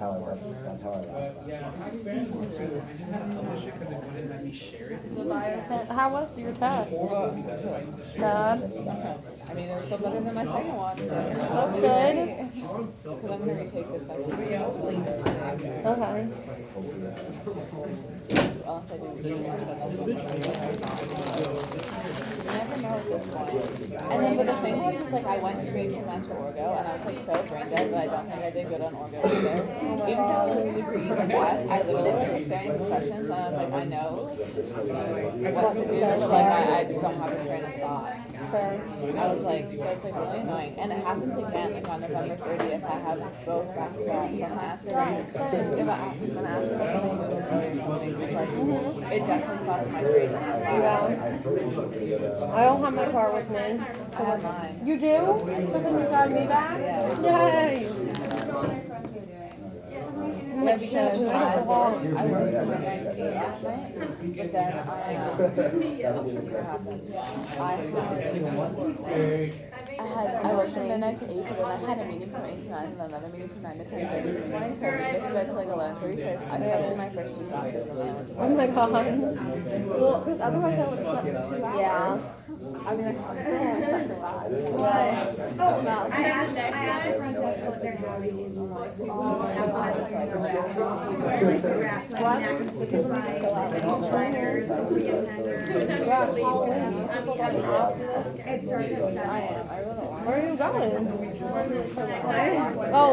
That's how I last. How was your test? Bad? I mean, it was still better than my second one. That's good. Because I'm going to retake this second one. Okay. Unless I do research, you never know at this point. And then, but the thing was, is like I went straight from that to Orgo, and I was like so brain dead that I don't think I did good on Orgo either. Even though it was a super easy class, I literally like was staring at the questions, and I was like, I know like what to do, but like I just don't have a train of thought. Fair. I was like, so it's like really annoying, and it happens again. Like on November 30th, I have both back to back. So I'm gonna ask her. If I'm gonna ask her about something, it definitely fucked my brain. Yeah. I don't have my car with me. I have mine. You do? So can you drive me back? Yay! Yeah, because I worked from midnight to 8 last night, but then I worked from midnight to 8, but then I had a meeting from 8 to 9 and another meeting from 9 to 10:30 this morning, so I was to get to bed till like 11:30, so I slept in my first 2 classes and then I went to bed. Oh my god. Well, because otherwise I would have slept for 2 hours. Yeah. I mean, I still only slept for 5. Well, I asked the front desk what they're having. Where are you going? Oh,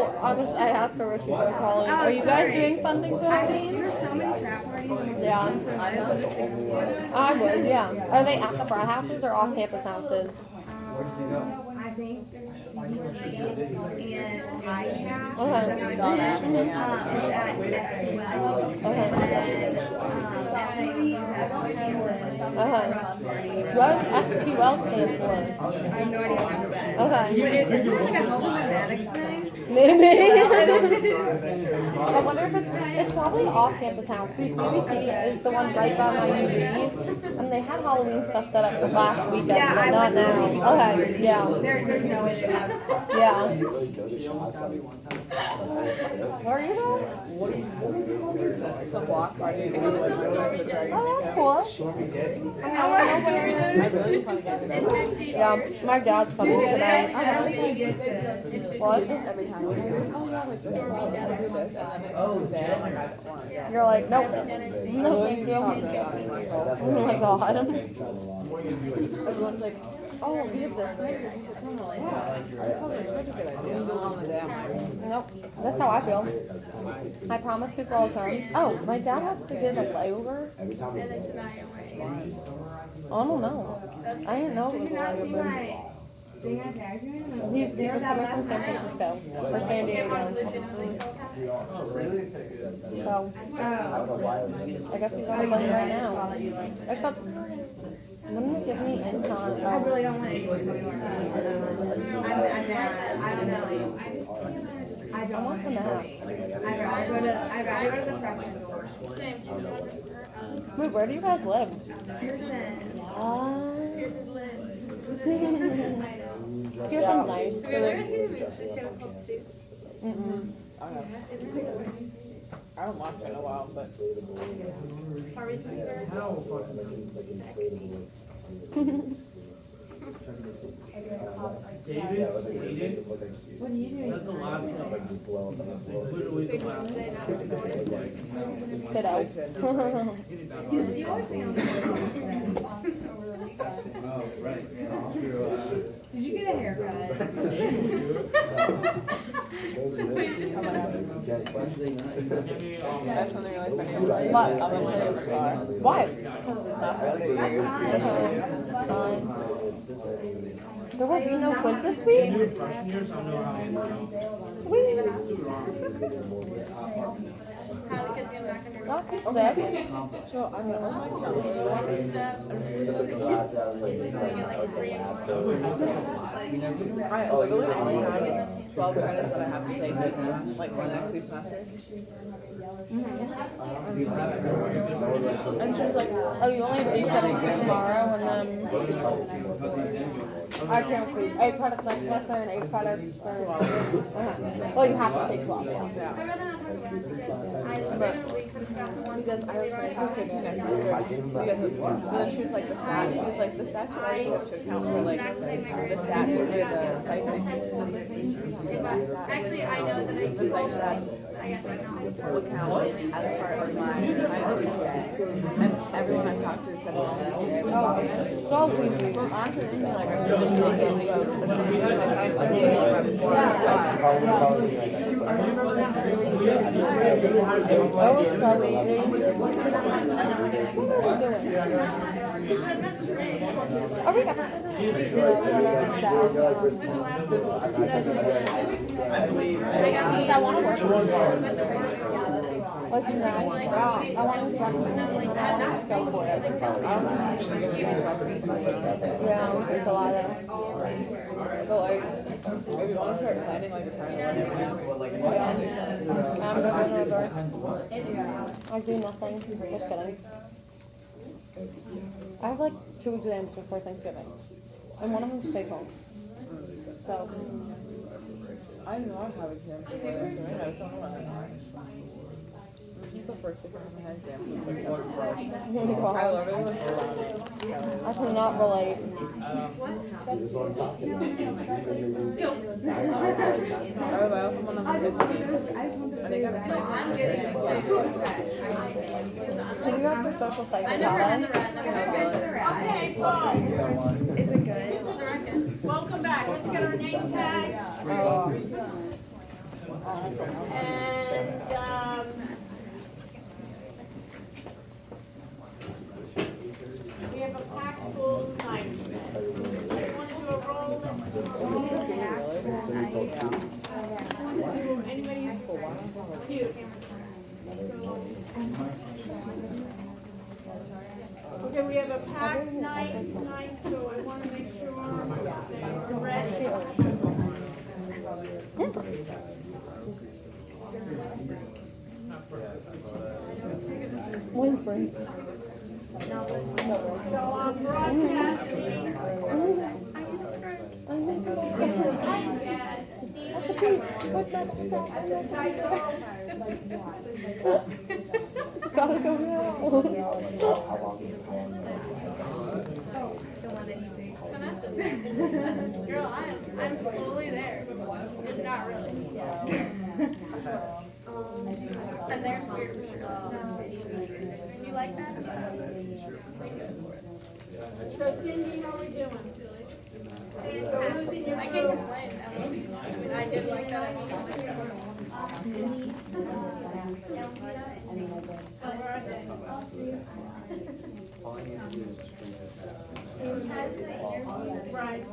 I asked her where she was calling. Are you guys doing funding for Halloween? There's so many crap parties. Yeah. I would, yeah. Are they at the frat houses or off campus houses? I think there's UT and ICAP. Okay. What SQL stand for? I have no idea what that. Okay. Is it like a mathematics thing? Maybe. I wonder if it's probably off campus house. The CBT is the one right by my UV, and they had Halloween stuff set up for last weekend, Yeah, but I not went now. Okay, yeah. There's no way they have. Yeah. Where are you going? Some block party. Oh, that's cool. I really want to get this. Yeah, my dad's coming tonight. What? Every time we're like, oh yeah, like, we're all gonna do this, and then it comes there, I'm like, I don't want to go. You're like, nope. No, thank you. Oh my god. Everyone's like, oh, we have this. I'm like, yeah, that sounds like such a good idea. And then on the day, I'm like, Nope. That's how I feel. I promise people all the time. Oh, my dad has to get a layover. I don't know. I didn't know it was a layover. He was coming from San Francisco or San Diego. So, I guess he's on the plane right now. Except, wouldn't it give me income? I really don't want to do it. I don't know. I don't want the map. I'd rather go to the freshman dorm. Wait, where do you guys live? Pearson. Pearson's nice. Have you ever seen the movie show called Suits? Mm-mm. I don't know. Isn't it so nice? I haven't watched it in a while, but Harvey's my favorite. Davis, What do you do? that's the last one. Literally the last one. Kiddo. You always say I'm Oh, right. Did you get a haircut? that's something really funny. What? I'm gonna tell you a star. Why? Because it's not really yours. There will be no quiz this week? Your freshman year, so I know how. Sweet. How the kids get back in Not sick. So, I mean, oh my God. I literally only have 12 credits that I have to take like for the next 2 semesters. And she was like, oh, you only have 8 credits tomorrow, and then Our cram includes 8 credits next semester and 8 credits for. Well, you have to take 12, yeah. I'd rather not talk about it because I literally could have gotten one. Because I was going to have to do next semester, because then she was like the stats, she was like the stats are also to account for like the stats for the psych thing. Actually, I know that I The psych stats I guess I know. will count as part of my GPA. And everyone I've talked to said it's necessary. So good. Well, honestly, it's like I should just take them both, but then my psych would be right before I apply. Oh, probably James. What are we doing? Are we not? I want to work. Like now, I want to track and I want to sell for it. Yeah, there's a lot of. But like, if you want to start planning like retirement, I'm gonna I do nothing. Just kidding. I have like 2 exams before Thanksgiving, and one of them's take home. So. I do not have exams before this, so I don't know what that is. This is the first week I had exams. I literally went for I cannot relate. Oh, well, someone on the same team. I think I'm psych. Can you have your social psych I never had the data? red. Okay, folks, Is it good? Is the red good? welcome back. Let's get our name tags. And, we have a packed full night. You want to do a roll? Anybody? You. Okay, we have a packed night tonight, so I want to make sure we're ready. Winsbury. So I'm broadcasting. At the cycle. Gotta go now. Girl, I'm fully there. Just not really. And they're scared for sure. You like that? So Cindy, how are we doing? So who's in your I group? can complain. I did like that. Right.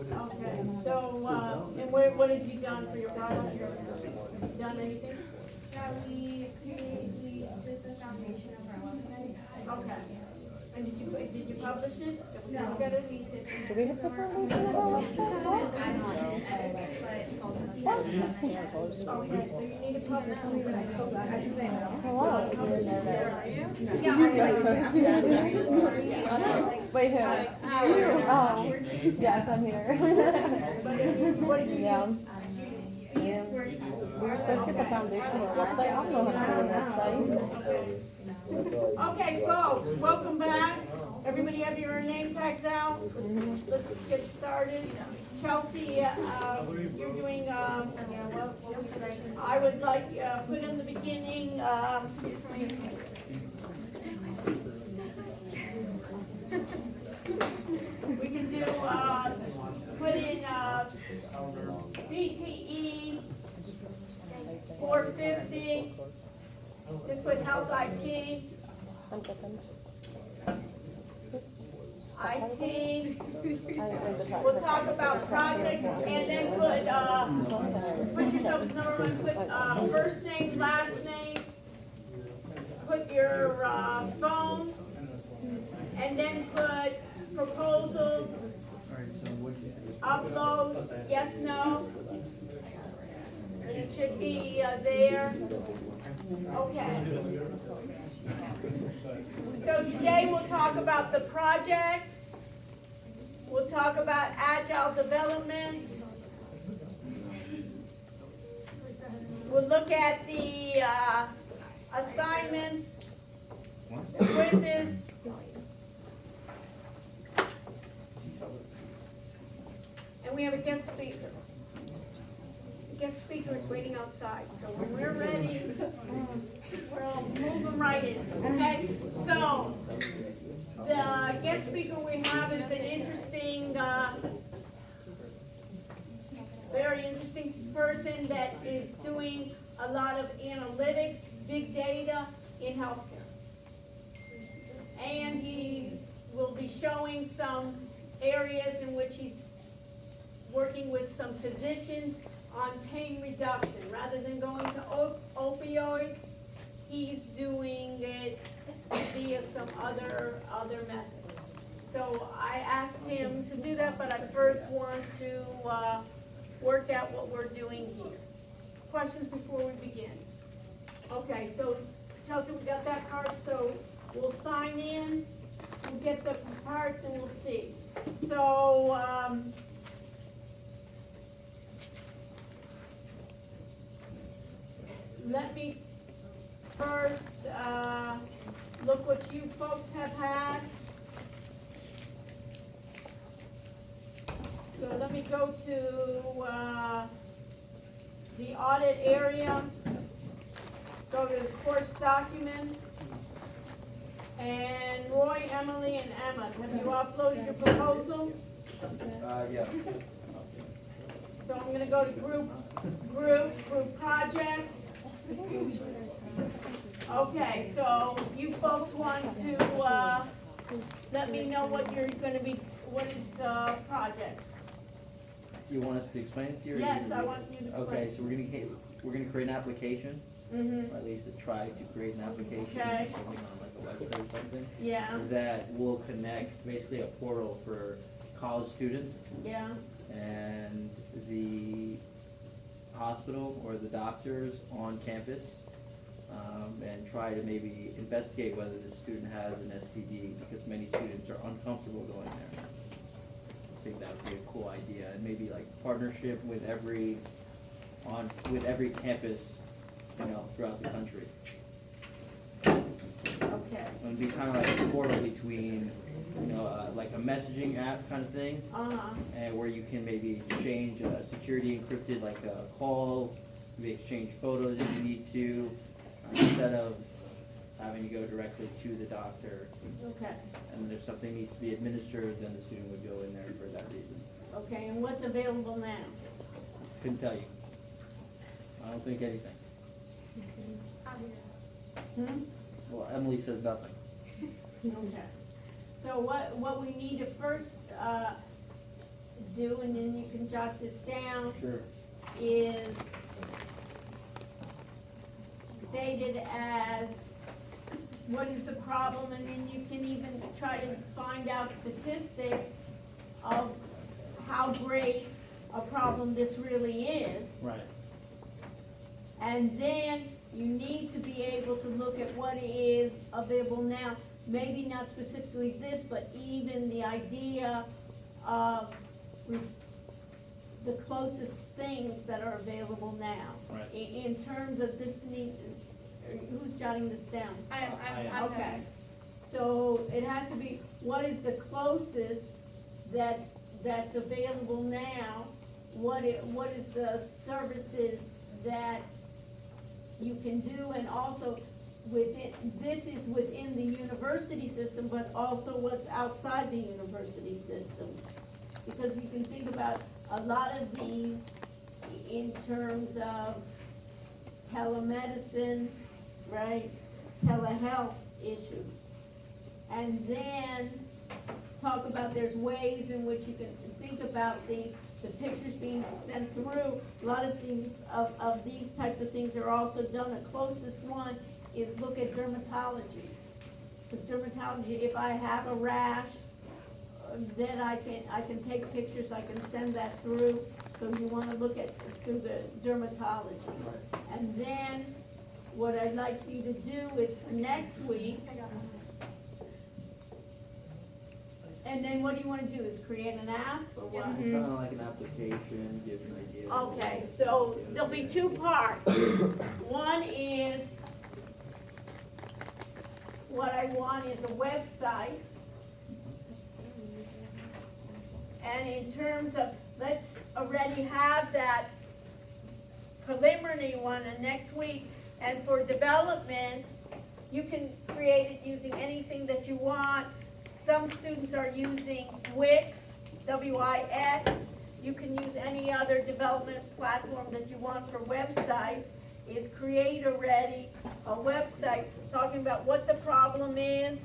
Okay, so, and what have you done for your project? Done anything? Yeah, we did the foundation of our website. Okay. And did you publish it? No, Look at it? we did. Do we have the foundation of our website? Okay, so you need to publish it. Hello. Yeah. Wait, who? Oh, yes, I'm here. What did you do? Yeah. We were supposed to get the foundation of our website. I don't know how to do a website. Okay, folks, welcome back. Everybody have your name tags out? Let's get started. Chelsea, you're doing, I would like, put in the beginning, we can do, put in, BTE 450. Just put health IT. I'm cooking. IT, I didn't read the text. we'll talk about projects and then put yourself as number one, put, first name, last name, put your, phone, and then put proposal, upload, yes, no. And it should be, there. Okay. So today we'll talk about the project. We'll talk about agile development. We'll look at the assignments, the quizzes. And we have a guest speaker. The guest speaker is waiting outside, so when we're ready, we'll move them right in, okay? So, the guest speaker we have is an interesting, very interesting person that is doing a lot of analytics, big data in healthcare. And he will be showing some areas in which he's working with some physicians on pain reduction. Rather than going to opioids, he's doing it via some other methods. So I asked him to do that, but I first want to work out what we're doing here. Questions before we begin? Okay, so Chelsea, we got that part, so we'll sign in, we'll get the parts, and we'll see. So, let me first look what you folks have had. So let me go to the audit area, go to the course documents, and Roy, Emily, and Emma, have you uploaded your proposal? Yeah. So I'm gonna go to group project. Okay, so you folks want to, let me know what you're gonna be, what is the project? You want us to explain it to you? Or Yes, you I want you to explain. Okay, so we're gonna create an application, Mm-hmm, or at least to try to create an application. Okay. Something on like a website or something. yeah, That will connect, basically a portal for college students yeah, and the hospital or the doctors on campus, and try to maybe investigate whether the student has an STD, because many students are uncomfortable going there. I think that would be a cool idea, and maybe like partnership with every campus, you know, throughout the country. okay, It would be kind of like a portal between, you know, like a messaging app kind of thing, uh-huh, and where you can maybe exchange security encrypted, like a call, maybe exchange photos if you need to, instead of having to go directly to the doctor. okay, And if something needs to be administered, then the student would go in there for that reason. okay, and what's available now? Couldn't tell you. I don't think anything. Hmm? Well, Emily says nothing. Okay, so what we need to first, do, and then you can jot this down, Sure. is stated as what is the problem, and then you can even try to find out statistics of how great a problem this really is. Right. And then you need to be able to look at what is available now, maybe not specifically this, but even the idea of the closest things that are available now. Right. In terms of this need, who's jotting this down? I'm Okay, so it has to be, what is the closest that's available now? What is the services that you can do, and also this is within the university system, but also what's outside the university systems. Because you can think about a lot of these in terms of telemedicine, right, telehealth issues. And then talk about there's ways in which you can think about the pictures being sent through. A lot of things, of these types of things are also done. The closest one is look at dermatology. Because dermatology, if I have a rash, then I can take pictures, I can send that through. So you wanna look at, through the dermatology. And then what I'd like you to do is for next week, and then what do you wanna do, is create an app or what? Kind of like an application, give an idea. Okay, so there'll be two parts. One is, what I want is a website. And in terms of, let's already have that preliminary one next week. And for development, you can create it using anything that you want. Some students are using Wix, W-I-X. You can use any other development platform that you want for websites. Is create already a website talking about what the problem is,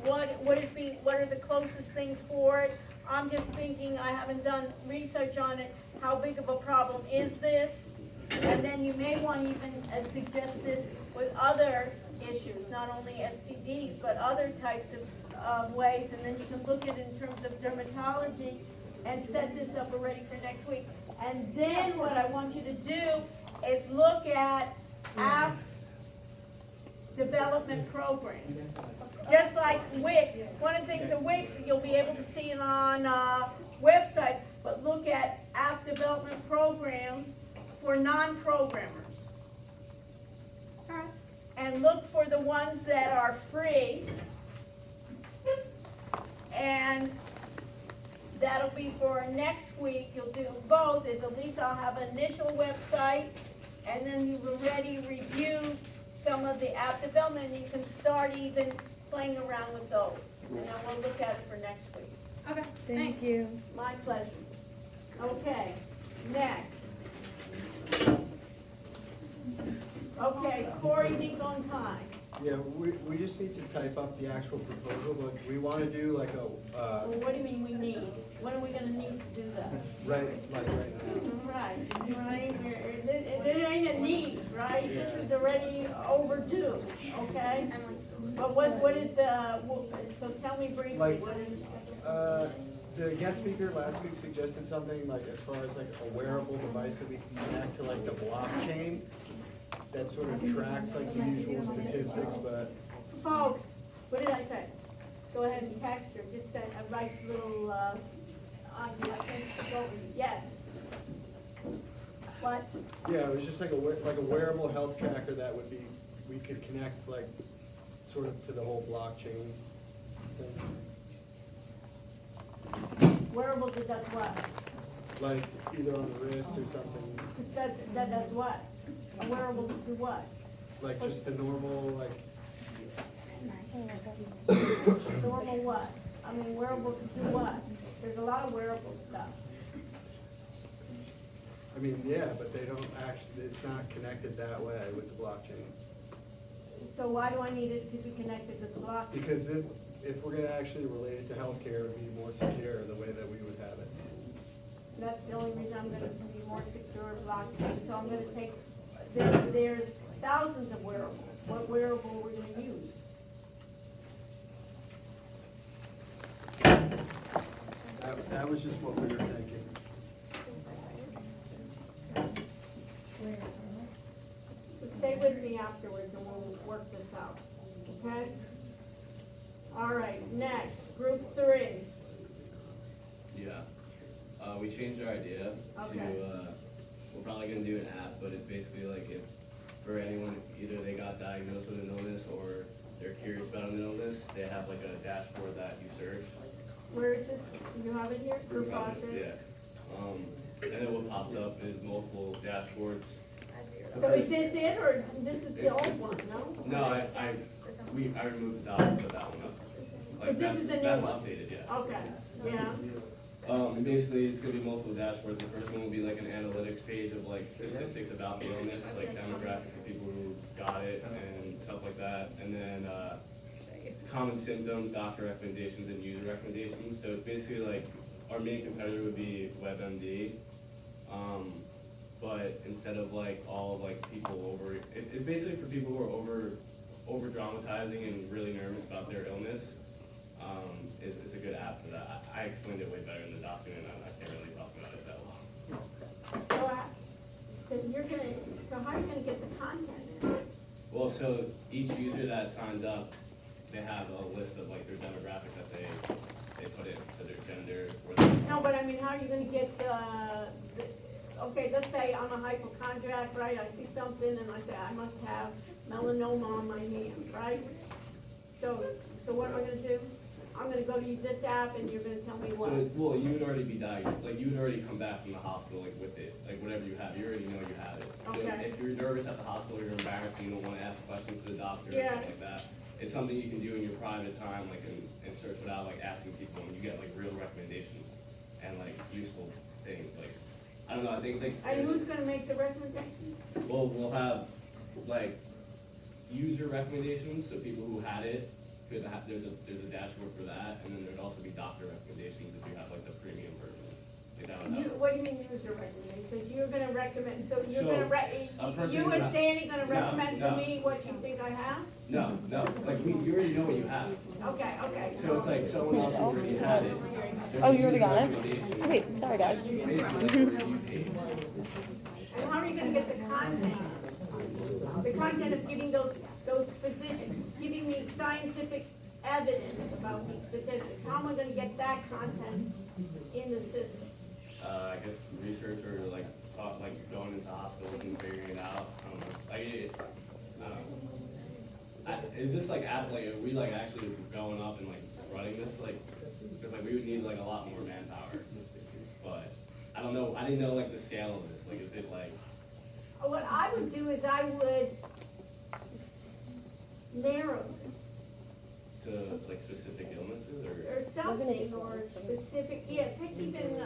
what are the closest things for it. I'm just thinking, I haven't done research on it, how big of a problem is this? And then you may want to even suggest this with other issues, not only STDs, but other types of ways, and then you can look at it in terms of dermatology and set this up already for next week. And then what I want you to do is look at app development programs. Just like Wix, one of the things of Wix, you'll be able to see it on website, but look at app development programs for non-programmers. And look for the ones that are free. And that'll be for next week. You'll do both, is at least I'll have an initial website, and then you've already reviewed some of the app development, and you can start even playing around with those. And then we'll look at it for next week. Okay, Thank thanks. you. My pleasure. Okay, next. Okay, Corey, Nico, and Ty. Yeah, we just need to type up the actual proposal, but we wanna do like a, Well, what do you mean we need? When are we gonna need to do that? right now. Right, it ain't a need, right? This is already overdue, okay? But what is the, so tell me briefly, Like, what is? The guest speaker last week suggested something like as far as like a wearable device that we can connect to like the blockchain that sort of tracks like the usual statistics, but Folks, what did I say? Go ahead and text or just send a right little, on the, I can't speak over you, yes. What? yeah, it was just like a wearable health tracker that would be, we could connect like sort of to the whole blockchain thing. Wearable that does what? Like either on the wrist or something, That does what? A wearable to do what? like just the normal, like, Normal what? I mean, wearable to do what? There's a lot of wearable stuff. I mean, yeah, but they don't actually, it's not connected that way with the blockchain. So why do I need it to be connected to the blockchain? Because if we're gonna actually relate it to healthcare, it would be more secure the way that we would have it. That's the only reason I'm gonna be more secure blockchain. So I'm gonna take, there's thousands of wearables. What wearable are we gonna use? That was just what we were thinking. So stay with me afterwards and we'll work this out, okay? All right, next, group 3. Yeah, we changed our idea Okay. to, we're probably gonna do an app, but it's basically like if, for anyone, either they got diagnosed with an illness or they're curious about an illness, they have like a dashboard that you search. Where is this? You have it here? Group Yeah, 5? and then what pops up is multiple dashboards. So is this it, or this is the old one, no? No, I removed the dot, put that one up. So Like, this is the new that's one? updated, yeah. Okay, yeah. And basically, it's gonna be multiple dashboards. The first one will be like an analytics page of like statistics about the illness, like demographics of people who got it and stuff like that. And then, common symptoms, doctor recommendations, and user recommendations. So it's basically like, our main competitor would be WebMD. But instead of like all of like people over, it's basically for people who are over dramatizing and really nervous about their illness. It's a good app for that. I explained it way better in the document, and I can't really talk about it that well. So, so you're gonna, so how are you gonna get the content in? Well, so each user that signs up, they have a list of like their demographics that they put in, so their gender, where they're No, but I mean, how are you gonna get, okay, let's say I'm a hypochondriac, right? I see something and I say, I must have melanoma on my hand, right? So what am I gonna do? I'm gonna go to this app and you're gonna tell me what? So, well, you would already be diagnosed, like, you would already come back from the hospital, like, with it, like, whatever you have, you already know you have it. So Okay. if you're nervous at the hospital, you're embarrassed, you don't wanna ask questions to the doctor or Yeah. something like that, it's something you can do in your private time, like, and search without, like, asking people, and you get, like, real recommendations and, like, useful things, like, I don't know, I think, like. And there's a- who's gonna make the recommendation? Well, we'll have, like, user recommendations, so people who had it could have, there's a dashboard for that, and then there'd also be doctor recommendations if you have like the premium version. Like that would You, have. what do you mean user recommendations? You're gonna recommend, so you're So, gonna a person you who as ha- Danny gonna No, recommend to no. me what you think I have? No, like, you already know what you have, Okay. so it's like someone else who already had it. There's Oh, a you already user got it? recommendation. Okay, sorry guys. Basically, like a review page. And how are you gonna get the content? The content of giving those physicians, giving me scientific evidence about these statistics. How am I gonna get that content in the system? I guess research or like, going into hospitals and figuring it out, I don't know, like, I don't know. Is this like like, are we like actually going up and like running this, like, cause like we would need like a lot more manpower, but I don't know, I didn't know like the scale of this, like, is it like, What I would do is I would narrow to like specific illnesses or or? something, or specific, pick even,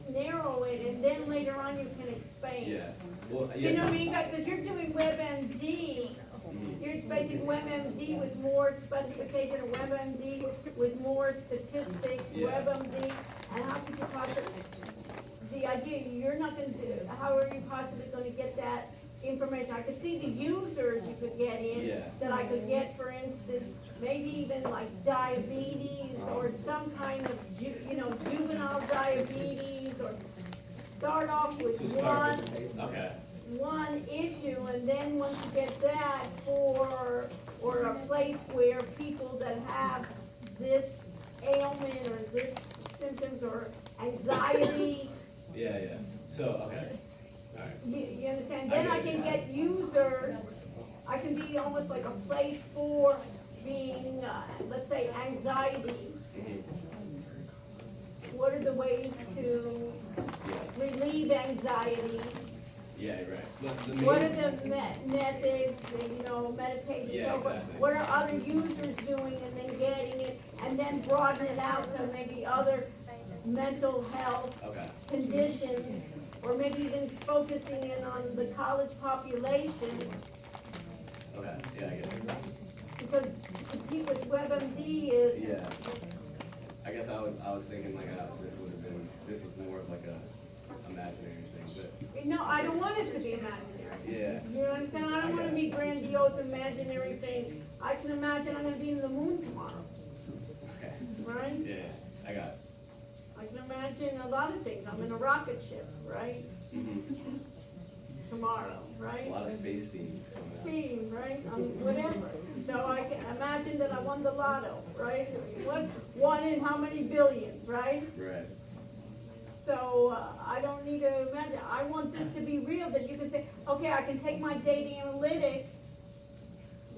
narrow it, and then later on you can expand. Yeah, well, You know what I yeah. mean, because you're doing WebMD, Mhm. you're basically WebMD with more specification, or WebMD with more statistics, Yeah. WebMD, and how could you possibly, the idea, you're not gonna do, how are you possibly gonna get that information? I could see the users you could get in, Yeah. that I could get, for instance, maybe even like diabetes, or some kind of, juvenile diabetes, or start off with So start one, with, okay, one issue, and then once you get that or a place where people that have this ailment or this symptoms or anxiety, yeah, so, okay, alright, you understand? I Then get I it, can yeah. get users, I can be almost like a place for being, let's say, anxiety. mhm, What are the ways to relieve anxiety? yeah, you're right. But the What are main, the methods, meditation, Yeah, so forth? exactly. What are other users doing, and then getting it, and then broaden it out to maybe other mental health okay, conditions, or maybe even focusing in on the college population, okay, yeah, I get it. because to keep with WebMD is, Yeah, I guess I was thinking like, this was more of like a imaginary thing, but, no, I don't want it to be imaginary. yeah, You understand? I don't want to be grandiose, imaginary thing. I can imagine I'm gonna be in the moon tomorrow, okay, right? yeah, I got it. I can imagine a lot of things. I'm in a rocket ship, right? Mhm. Tomorrow, A right? lot of space themes coming out. Steam, right? Whatever. So I can imagine that I won the lotto, right? One in how many billions, right? Right, So I don't need to imagine. I want this to be real, that you can say, okay, I can take my data analytics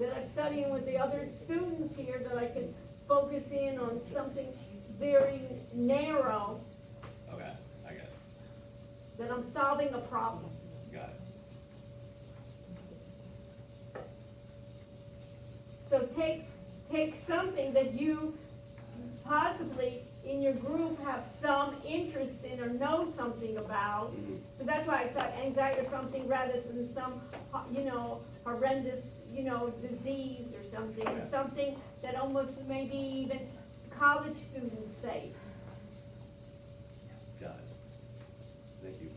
that I'm studying with the other students here, that I can focus in on something very narrow, okay, I got it, that I'm solving a problem. got it. So take something that you possibly in your group have some interest in or know something about. Mhm. So that's why it's like anxiety or something rather than some, horrendous, disease or something. Okay. Something that almost maybe even college students face. Got it. Thank you.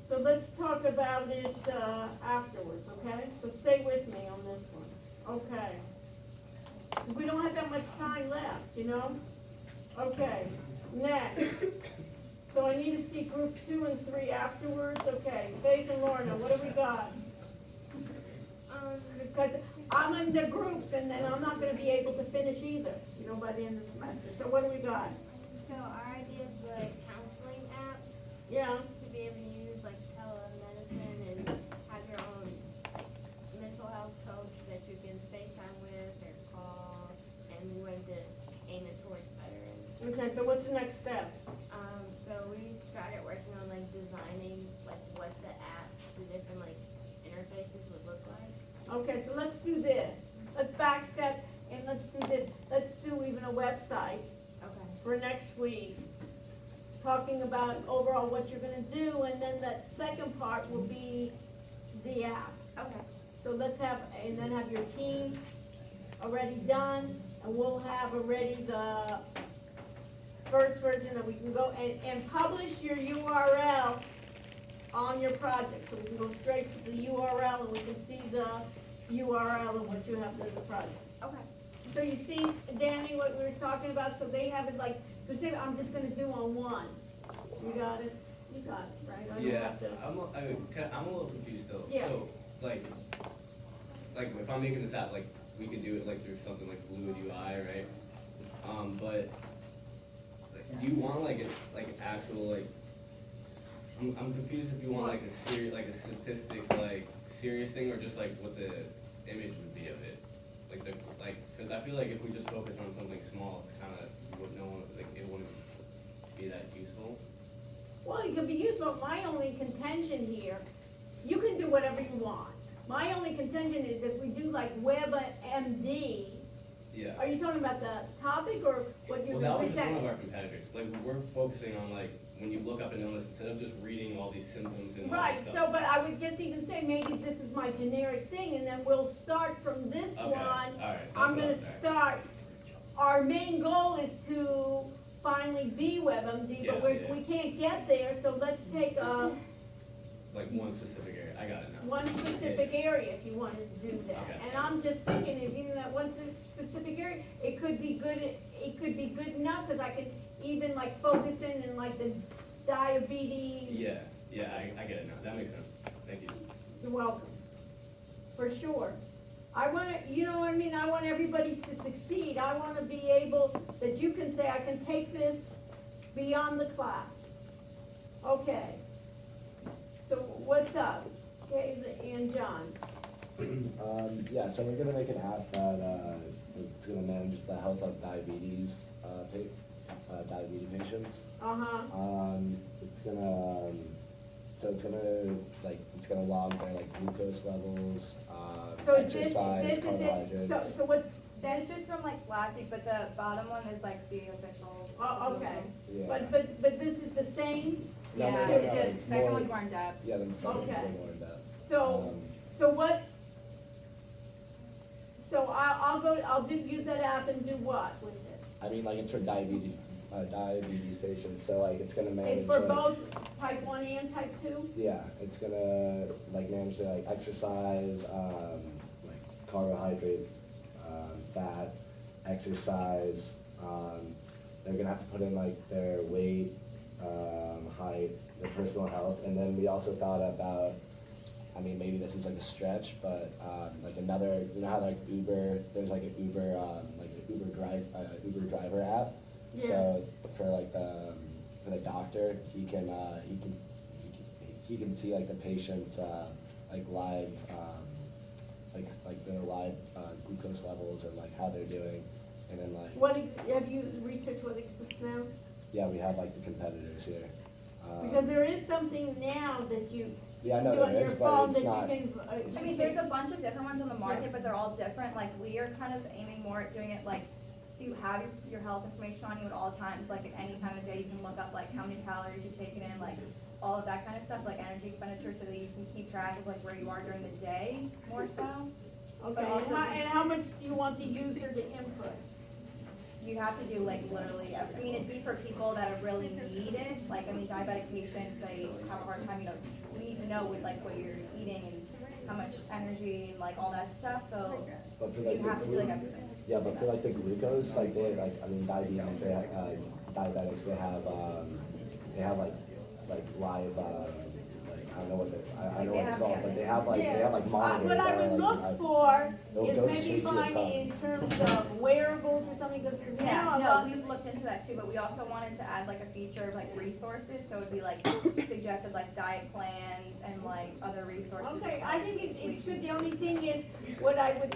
So let's talk about it afterwards, okay? So stay with me on this one. Okay. We don't have that much time left, Okay, next. So I need to see group 2 and 3 afterwards, okay. Faith and Lorna, what do we got? Because I'm in the groups and then I'm not gonna be able to finish either, you know, by the end of the semester. So what do we got? So our idea is the counseling app Yeah, to be able to use like telemedicine and have your own mental health coach that you can FaceTime with or call, and we wanted to aim it towards veterans. okay, so what's the next step? So we started working on like designing like what the app, the different like interfaces would look like. Okay, so let's do this. Let's backstep and let's do this. Let's do even a website Okay. for next week. Talking about overall what you're gonna do, and then that second part will be the app. Okay. So let's have, and then have your team already done, and we'll have already the first version that we can go, and publish your URL on your project, so we can go straight to the URL and we can see the URL of what you have in the project. Okay. So you see, Danny, what we were talking about, so they have it like, specific, I'm just gonna do on one. You got it? You got it, right? I don't Yeah, have to- I'm a little confused though. Yeah. So, like if I'm making this app, like, we could do it like through something like Fluid UI, right? But, like, do you want like actual, like, I'm confused if you want like a statistics, like, serious thing, or just like what the image would be of it? Cause I feel like if we just focus on something small, it's kinda, it wouldn't be that useful. Well, it could be useful. My only contention here, you can do whatever you want. My only contention is if we do like WebMD, Yeah. are you talking about the topic or what you're Well, that was just one presenting? of our competitors. Like, we're focusing on, like, when you look up an illness, instead of just reading all these symptoms and all Right, this so, stuff. but I would just even say, maybe this is my generic thing, and then we'll start from this Okay, one. alright, that's I'm what gonna I'm saying. start, our main goal is to finally be WebMD, but Yeah, we're, yeah. we can't get there, so let's take, Like, one specific area. I got it now. one specific area if you wanted to do that. Okay. And I'm just thinking, if you know that one specific area, it could be good enough, cause I could even like focus in like the diabetes. Yeah, I get it now. That makes sense. Thank you. You're welcome, for sure. I wanna, you know what I mean, I want everybody to succeed. I wanna be able, that you can say, I can take this beyond the class. Okay. So what's up? Okay, and John? Yeah, so we're gonna make an app that, it's gonna manage the health of diabetes, diabetes patients. Uh-huh. It's gonna, so it's gonna log their like glucose levels, So is this exercise, is it, carbohydrates. so what's, That's just from like last week, but the bottom one is like the official. oh, okay. Yeah. But this is the same? No, Yeah, no, no, the it's second more- one's more in depth. Yeah, the second one's Okay. way more in depth. So, so what, so I'll use that app and do what with it? I mean, like, it's for diabetes patients, so like, it's gonna manage. It's for like- both type 1 and type 2? Yeah, it's gonna like manage their like exercise, like carbohydrate, fat, exercise. They're gonna have to put in like their weight, height, their personal health, and then we also thought about. I mean, maybe this is like a stretch, but like another, you know how like Uber, there's like an Uber, Uber driver app. Yeah. So for like for the doctor, he can see like the patient's like live like their live glucose levels and like how they're doing, and then like What, have you researched what exists now? yeah, we have like the competitors here. Because there is something now that you Yeah, I can know do on there your is, but phone it's that you not- can. I mean, there's a bunch of different ones on the market, but they're all different. Like, we are kind of aiming more at doing it like, so you have your health information on you at all times, like at any time of day, you can look up like how many calories you've taken in, like all of that kind of stuff, like energy expenditure, so that you can keep track of like where you are during the day more so. Okay, But also- and how much do you want the user to input? You have to do like literally, I mean, it'd be for people that really need it, like, I mean, diabetic patients, they have a hard time, you know, we need to know what, like, what you're eating and how much energy and like all that stuff, so But for you like have to the do like everything. yeah, but for like the glucose, like they like I mean diabetes, they have diabetics, they have like live like I don't know what I know Like what they it's have called, the but they have like monitors. What I that are, would like, look for they'll is go maybe straight to your finding in phone. terms of wearables or something, because there's now a Yeah, lot. no, we've looked into that too, but we also wanted to add like a feature of like resources, so it'd be like suggested like diet plans and like other resources. Okay, I think it's good. The only thing is, what I would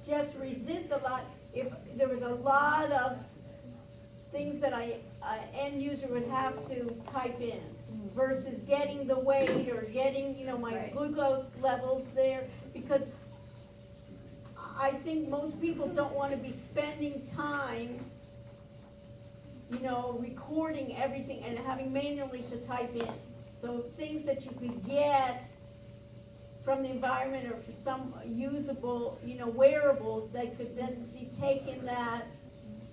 just resist a lot, if there was a lot of things that end user would have to type in versus getting the weight or getting, my Right. glucose levels there, because I think most people don't wanna be spending time, recording everything and having manually to type in. So things that you could get from the environment or for some usable, wearables that could then be taking that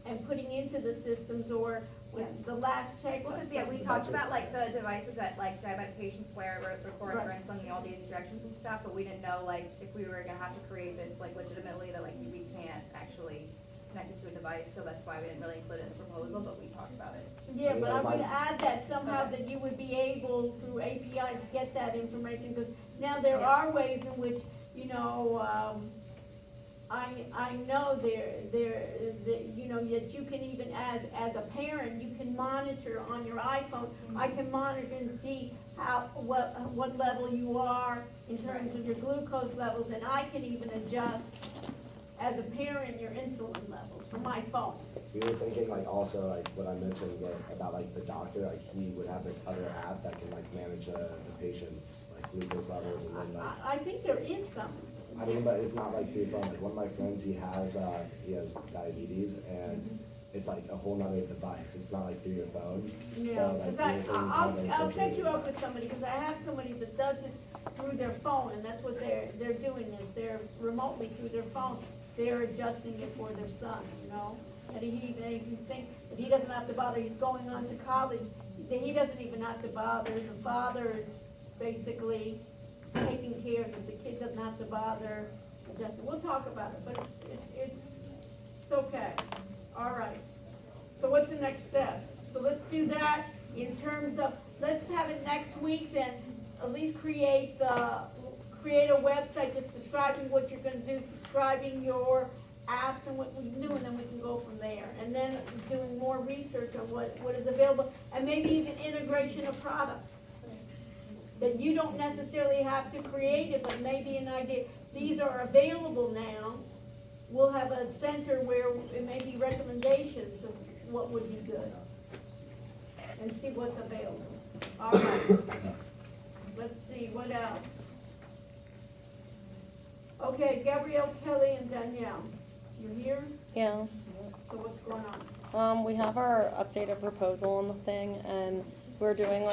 and putting into the systems, or with the last check. Well, 'cause, yeah, we talked about like the devices that like diabetic patients wear where it records for Right. insulin and all these injections and stuff, but we didn't know like if we were gonna have to create this like legitimately that like we can't actually connect it to a device, so that's why we didn't really include it in the proposal, but we talked about it. Yeah, but I would add that somehow that you would be able through APIs get that information, because now there are ways in which, I know that you can even as a parent, you can monitor on your iPhone. I can monitor and see what level you are in terms of your glucose levels, and I can even adjust as a parent your insulin levels from my phone. We were thinking like also like what I mentioned about like the doctor, like he would have this other app that can like manage the patient's like glucose levels and then like. I think there is some. I mean, but it's not like through your phone. Like one of my friends, he has diabetes, and it's like a whole nother device. It's not like through your phone. Yeah, So, like, because your phone I'll comes set in you up with somebody, because I have somebody that does it through their phone, and that's what they're doing, is they're remotely through their phone, they're adjusting it for their son, and they think that he doesn't have to bother, he's going on to college, he doesn't even have to bother, the father is basically taking care of it, the kid doesn't have to bother adjusting. We'll talk about it, but it's okay, all right. So what's the next step? So let's do that in terms of, let's have it next week then, at least create a website just describing what you're gonna do, describing your apps and what we do, and then we can go from there. And then doing more research on what is available, and maybe even integration of products. That you don't necessarily have to create it, but maybe an idea, these are available now. We'll have a center where it may be recommendations of what would be good. And see what's available. All right. Let's see, what else? Okay, Gabrielle, Kelly, and Danielle. You're here? Yeah. So what's going on? We have our updated proposal on the thing, and we're doing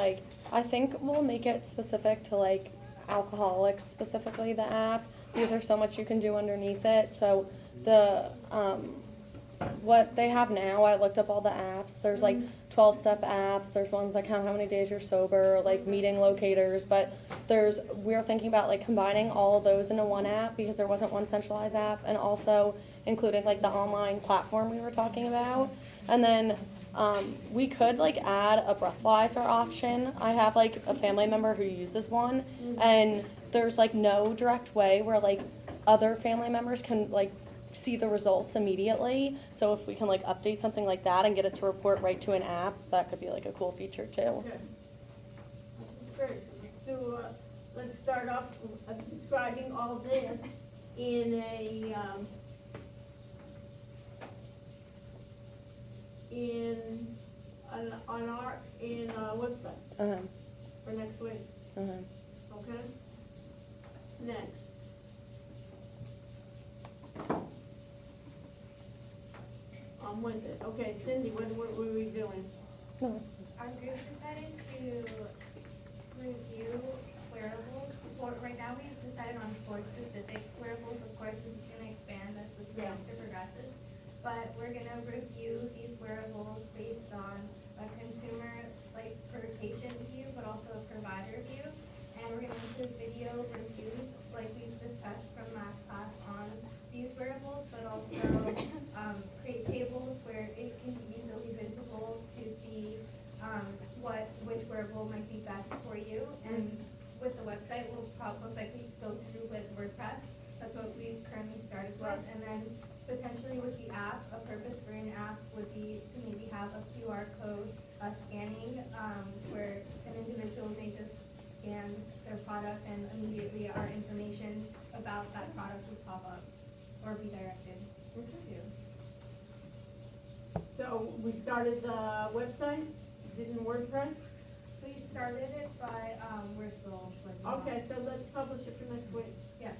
I think we'll make it specific to alcoholics specifically, the app, because there's so much you can do underneath it. So the, what they have now, I looked up all the apps. There's 12-step apps. There's ones that count how many days you're sober, meeting locators. But we're thinking about combining all of those into one app, because there wasn't one centralized app, and also including the online platform we were talking about. And then we could add a breathalyzer option. I have a family member who uses one, and there's no direct way where other family members can see the results immediately. So if we can update something like that and get it to report right to an app, that could be a cool feature too. Okay. Great. Let's start off describing all this in a, on our website for next week. Okay? Next. On Wednesday. Okay, Cindy, what are we doing? Our group decided to review wearables. Right now, we've decided on 4 specific wearables. Of course, this is going to expand as the semester progresses. But we're going to review these wearables based on a consumer, per patient view, but also a provider view. And we're going to include video reviews, like we've discussed from last class on these wearables, but also create tables where it can be easily visible to see which wearable might be best for you. And with the website, we'll most likely go through with WordPress. That's what we currently started with. And then potentially with the app, a purpose for an app would be to maybe have a QR code scanning, where an individual may just scan their product and immediately our information about that product would pop up or be directed to. So we started the website, didn't WordPress? We started it, but we're still working on it. Okay, so let's publish it for next week. Yes.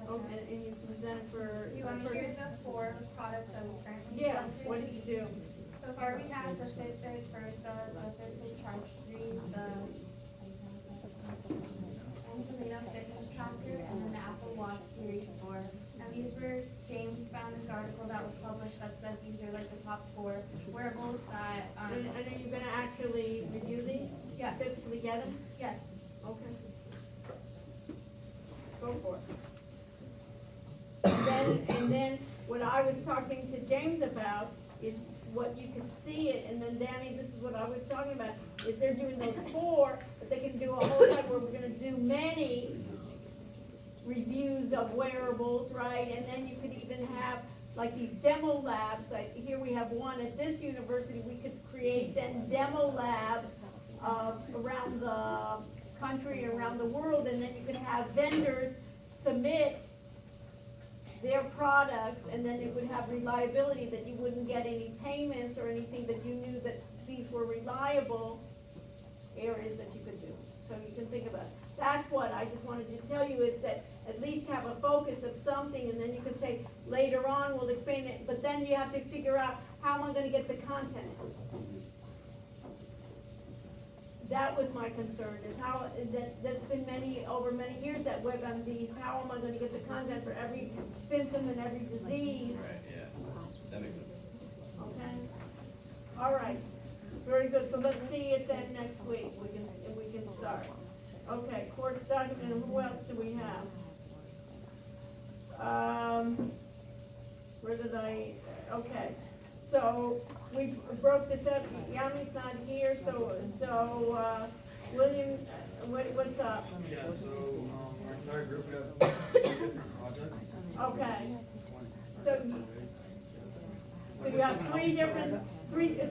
Okay, and you present it for. Do you want to hear the 4 products that we currently Yeah, sell? what did you do? So here we have the Fitbit Versa, the Fitbit Charge 3, the Toledo Fitness Tracker, and then the Apple Watch Series 4. Now these were, James found this article that was published that said these are like the top 4 wearables that, And are you gonna actually review these? Yes. Physically get them? yes. Okay. Go for it. And then what I was talking to James about is what you can see it, and then Danny, this is what I was talking about, is they're doing those 4, but they can do a whole lot where we're gonna do many reviews of wearables, right? And then you could even have like these demo labs, like here we have one at this university, we could create then demo labs around the country, around the world, and then you can have vendors submit their products, and then it would have reliability, that you wouldn't get any payments or anything, that you knew that these were reliable areas that you could do. So you can think about it. That's what I just wanted to tell you, is that at least have a focus of something, and then you could say, later on, we'll explain it, but then you have to figure out, how am I gonna get the content? That was my concern, is how, that's been over many years, that WebMDs, how am I gonna get the content for every symptom and every disease? Right, yeah, that makes sense. Okay? All right, very good, so let's see it then next week, we can start. Okay, course document, and who else do we have? Where did okay, so we broke this up, Yami's not here, so, William, what's up? Yeah, so, our entire group, we have different projects. Okay, so you have 3 different,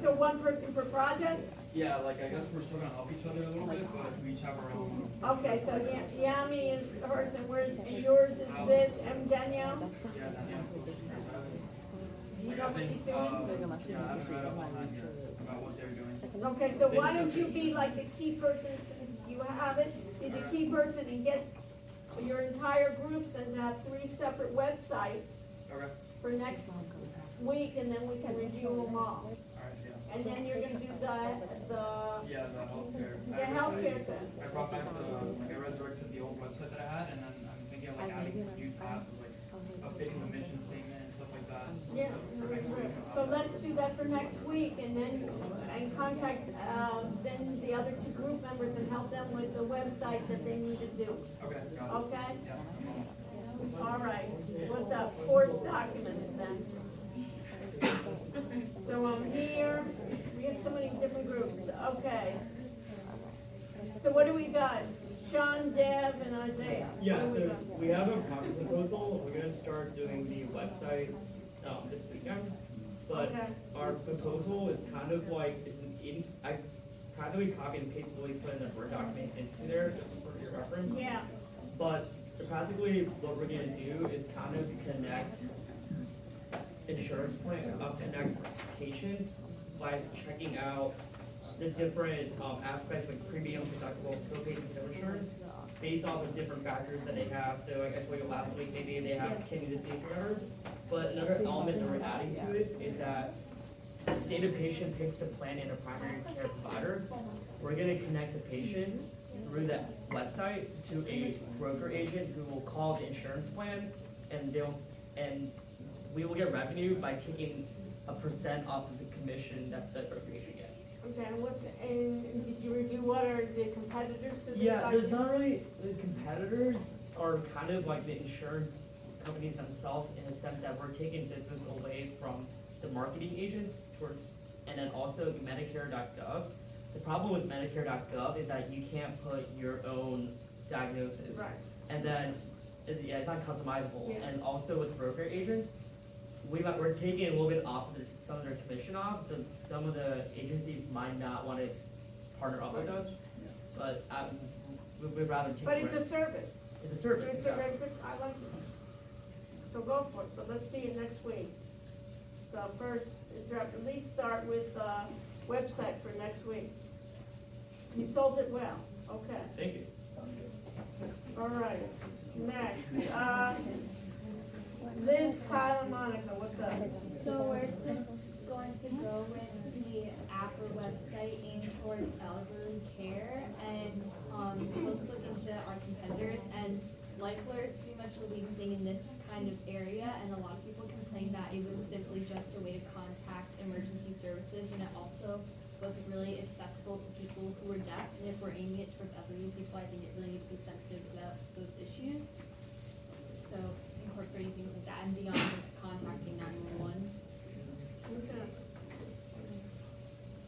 so 1 person per project? Yeah, like, I guess we're still gonna help each other a little bit, but we each have our own. Okay, so Yami is hers, and yours is this, and Danielle? Yeah, Do you know what she's doing? yeah, I haven't read up on that yet, about what they're doing. Okay, so why don't you be like the key person, since you have it, be the key person and get your entire groups, then have 3 separate websites Okay, for next week, and then we can review them all. alright, yeah. And then you're gonna do Yeah, the healthcare. the healthcare test. I brought back I resurrected the old website that I had, and then I'm thinking of like adding some new tabs, like updating the mission statement and stuff like that. Yeah, so let's do that for next week, and then, and contact, then the other 2 group members and help them with the website that they need to do, Okay, got it. okay? Yeah. All right, what's up, course documents then? So I'm here, we have so many different groups, okay. So what do we got? Sean, Deb, and Isaiah? Yeah, What do we so got? we have a project proposal, we're gonna start doing the website, this weekend. But Okay. our proposal is kind of like, I kind of copy and paste what we put in the Word document into there, just for your reference. Yeah, But practically, what we're gonna do is kind of connect insurance plan, connect patients by checking out the different aspects like premiums, deductibles, co-pays, and co-insurance based off of different factors that they have. So like I told you last week, maybe they have kidney disease or whatever. But another element that we're adding to it is that say the patient picks the plan in a primary care provider, we're gonna connect the patient through that website to a broker agent who will call the insurance plan, and we will get revenue by taking a % off of the commission that the broker agent gets. okay, and did you review what are the competitors to this? Yeah, there's not really, the competitors are kind of like the insurance companies themselves in the sense that we're taking business away from the marketing agents towards, and then also Medicare.gov the problem with Medicare.gov is that you can't put your own diagnosis. Right. And then, it's not customizable. Yeah. And also with broker agents, we're taking a little bit off of some of their commission off, so some of the agencies might not want to partner up with us. But we'd rather take. But it's a risk. service. It's a service. It's a very good, I like it. So go for it, so let's see you next week. So first, at least start with, website for next week. You sold it well, okay. Thank you. All right, next, Liz, Kyle, and Monica, what's up? So we're going to go with the app or website aimed towards elderly care, and let's look into our competitors. And LifeLawyer is pretty much the leading thing in this kind of area, and a lot of people complained that it was simply just a way to contact emergency services, and it also wasn't really accessible to people who are deaf. And if we're aiming it towards elderly people, I think it really needs to be sensitive to those issues. So incorporating things like that and beyond just contacting 911. Okay.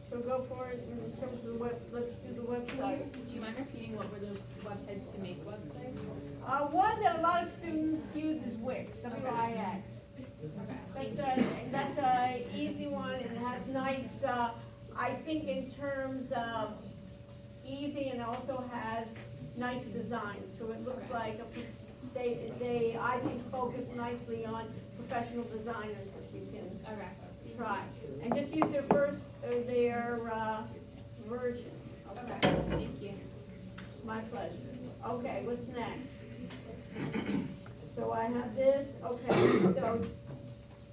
So go for it in terms of the let's do the website. Do you mind repeating what were the websites to make websites? One that a lot of students use is Wix, W-I-X. That's a easy one, and it has nice, I think in terms of easy, and also has nice design. So it looks like they I think focus nicely on professional designers, which you can try. And just use their version. Okay, thank you. My pleasure. Okay, what's next? So I have this, okay, so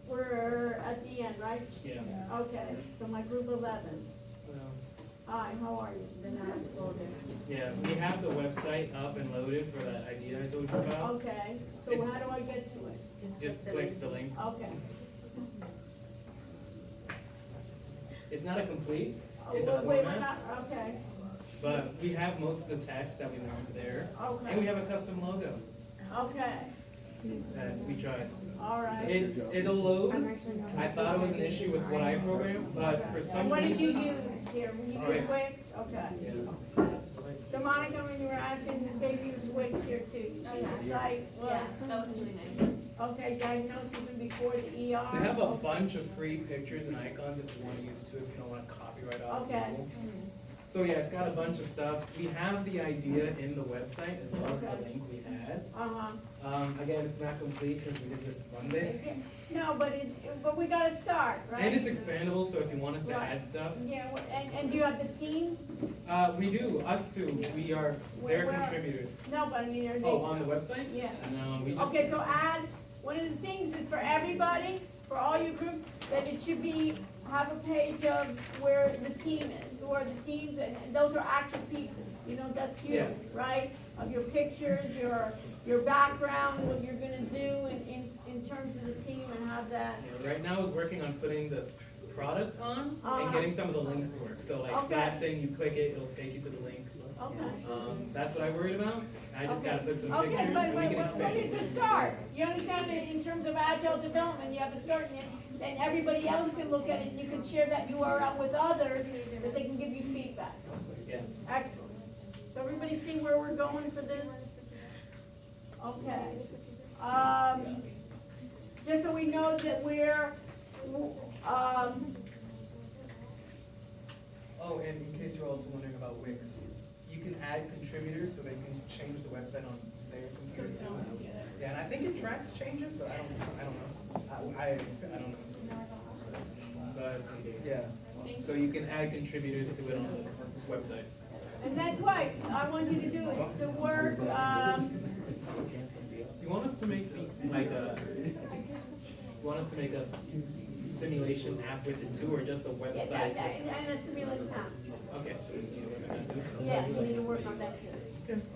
we're at the end, right? Yeah. Okay, so my group 11. Hi, how are you? Then I have to go there. Yeah, we have the website up and loaded for that idea I told you about. Okay, so It's- how do I get to it? Just click the link. Okay. It's not a complete, Oh, it's a wait, we're format, not, okay, but we have most of the text that we want there. Okay. And we have a custom logo okay, that we tried. all right. It'll load. I thought it was an issue with what I programmed, but for some And what did you reason. use here? You Wix. use Wix? Okay. Yeah. So Monica, when you were asking, they use Wix here too. You see the site? Yeah, that was really nice. Okay, diagnosis and before the ER. They have a bunch of free pictures and icons if you want to use too, if you don't want to copyright off Okay. Google. So yeah, it's got a bunch of stuff. We have the idea in the website as well as Okay. the link we had. Uh-huh. Again, it's not complete because we did this Monday. No, but we gotta start, right? And it's expandable, so if you want us to Right. add stuff, Yeah, and do you have the team? we do, us too. We are, they're Where- contributors. No, but I mean, are they? Oh, on the website? Yeah. No, we just. Okay, so add, one of the things is for everybody, for all your groups, that it should be, have a page of where the team is, who are the teams, and those are actual people. You know, that's you, Yeah. right? Of your pictures, your background, what you're gonna do in terms of the team and have that. Yeah, right now is working on putting the product on and getting some of the links to work. So like Okay. that thing, you click it, it'll take you to the link. Okay. That's what I worried about. I just gotta put some Okay, pictures but and we can but expand it's a it. start. You understand that in terms of agile development, you have a start in it, then everybody else can look at it, and you can share that URL with others, that they can give you feedback. Yeah. Excellent. So everybody see where we're going for this? Okay. Just so we know that we're, Oh, and in case you're also wondering about Wix, you can add contributors so they can change the website on their computer too. Yeah, and I think it tracks changes, but I don't know. I don't know. But yeah, so you can add contributors to it on the website. and that's right, I want you to do it, to work, You want us to make a simulation app with it too, or just a website? and a simulation app. Okay, so we need to work on that too. Yeah, you need to work on that too.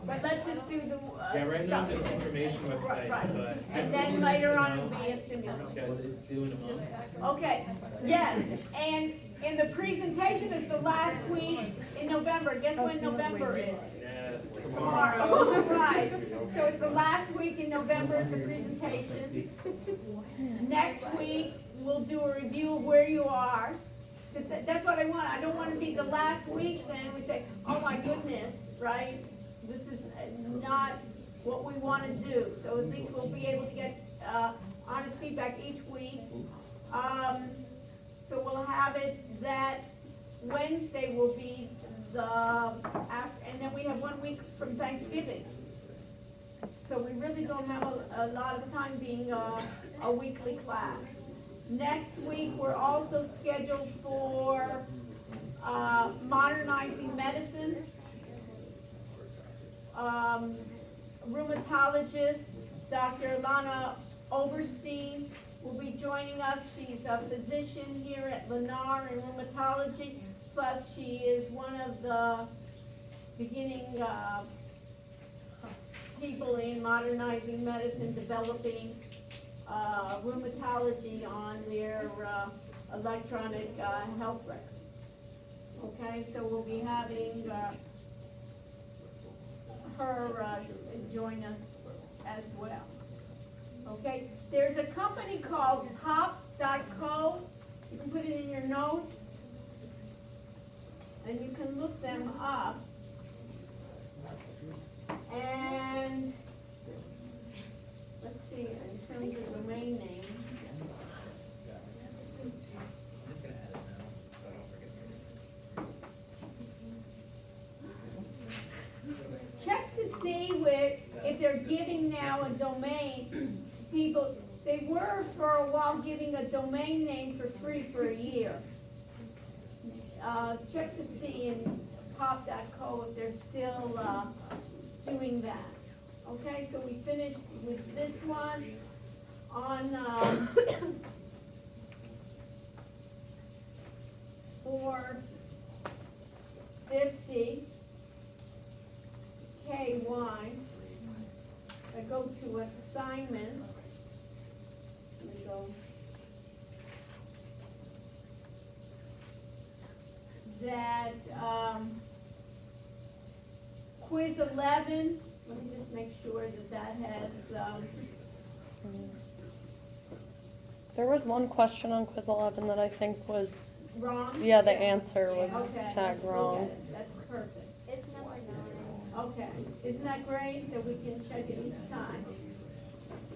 But let's just do the, Yeah, right now stuff. just information website, Right. but. And then later on it'll be a simulation. Because it's due in a month. Okay, yes, and the presentation is the last week in November. Guess when November is? Yeah, Tomorrow. Right, so it's the last week in November is the presentation. Next week, we'll do a review of where you are, That's what I want, I don't wanna be the last week, then we say, oh my goodness, right? This is not what we wanna do, so at least we'll be able to get, honest feedback each week. So we'll have it that Wednesday will be and then we have 1 week from Thanksgiving. So we really don't have a lot of time being a weekly class. Next week, we're also scheduled for modernizing medicine. Rheumatologist, Dr. Lana Oberstein will be joining us. She's a physician here at Lennar in rheumatology, plus she is one of the beginning people in modernizing medicine, developing rheumatology on their electronic health records. Okay, so we'll be having her join us as well. Okay, there's a company called Hop.co. You can put it in your notes, and you can look them up. And let's see, in terms of domain name. I'm just gonna add it now, so I don't forget. Check to see if they're giving now a domain. People, they were for a while giving a domain name for free for a year. Check to see in pop.co if they're still doing that. Okay, so we finished with this one on 450 KY. I go to assignments. Let me go. That quiz 11. Let me just make sure that has. There was one question on quiz 11 that I think was, Wrong? yeah, the answer was Okay, tagged let's look wrong. at it. That's perfect. It's number 9. Okay, isn't that great that we can check it each time?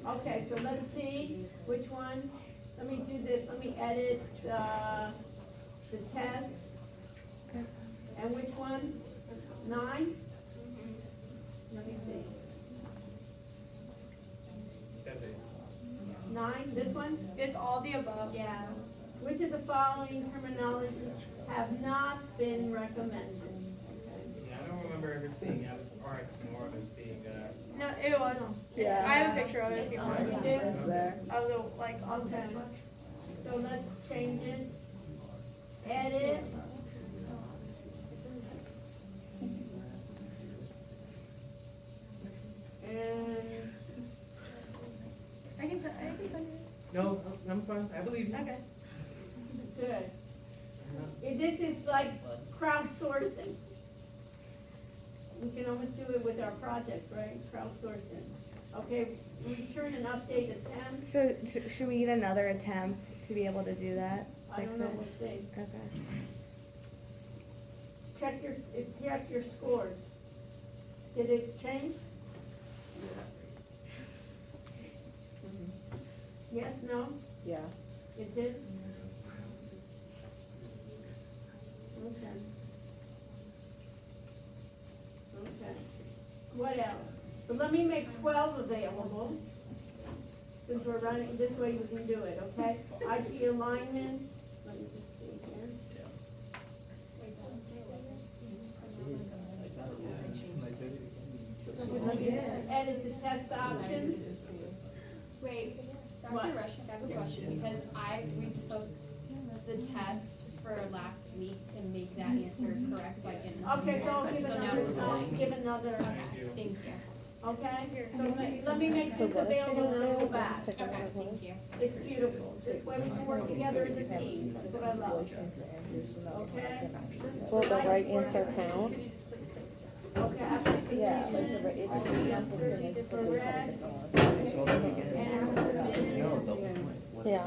Okay, so let's see which one. Let me do this, let me edit, the test. And which one? 9? Let me see. That's it. 9, this one? It's all the above. Yeah. Which of the following terminology have not been recommended? Yeah, I don't remember ever seeing RX and Orbis being, No, it was. Yeah. I have a picture of it if you want. You do? Of the, like, on Okay. textbook. So let's change it. Edit. And, I can send you. No, I'm fine. I believe you. Okay. good. This is like crowdsourcing. We can almost do it with our projects, right? Crowdsourcing. Okay, return and update attempt. So should we need another attempt to be able to do that? I don't Fix know, it? we'll see. Okay. Check your scores. Did it change? Yes, no? Yeah. It did? Okay. Okay. What else? So let me make 12 available, since we're running, this way we can do it, okay? IT alignment, let me just see here. Let me edit the test options. Wait, What? Dr. Rushing, I have a question, because I retook the test for last week to make that answer correct, so I can. Okay, so I'll give another, Okay, thank you. okay? So let me make this available and then I'll go back. Okay, thank you. It's beautiful. This way we can work together as a team. That's what I love. Okay? Will the right answer count? Okay, after submission, yes, correct. And submitted. Yeah.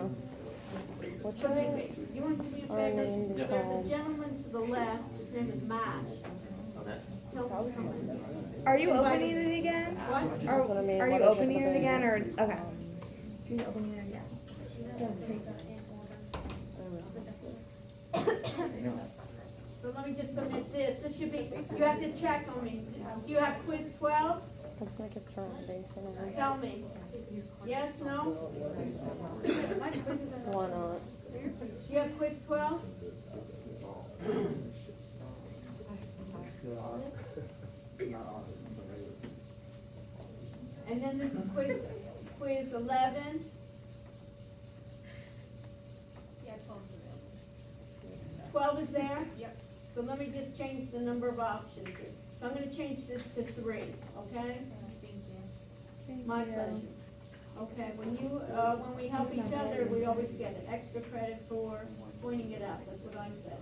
What's So your you name? you want to do me a Our favor? name is There's called- a gentleman to the left, his name is Matt. Okay. He'll come in. Are you Invite opening him. it again? What? That's what I mean, Are what you is it opening gonna it be? again, or, okay. She's opening it again. Yeah, take that. So let me just submit this. This should be, you have to check on me. Do you have quiz 12? Let's make it surrounding for now. Tell me. Yes, no? Why not? Do you have quiz 12? And then this is quiz 11. Yeah, 12's available. 12 is there? Yep. So let me just change the number of options here. So I'm gonna change this to 3, okay? Thank you. My pleasure. Okay, when we help each other, we always get an extra credit for pointing it out, that's what I said.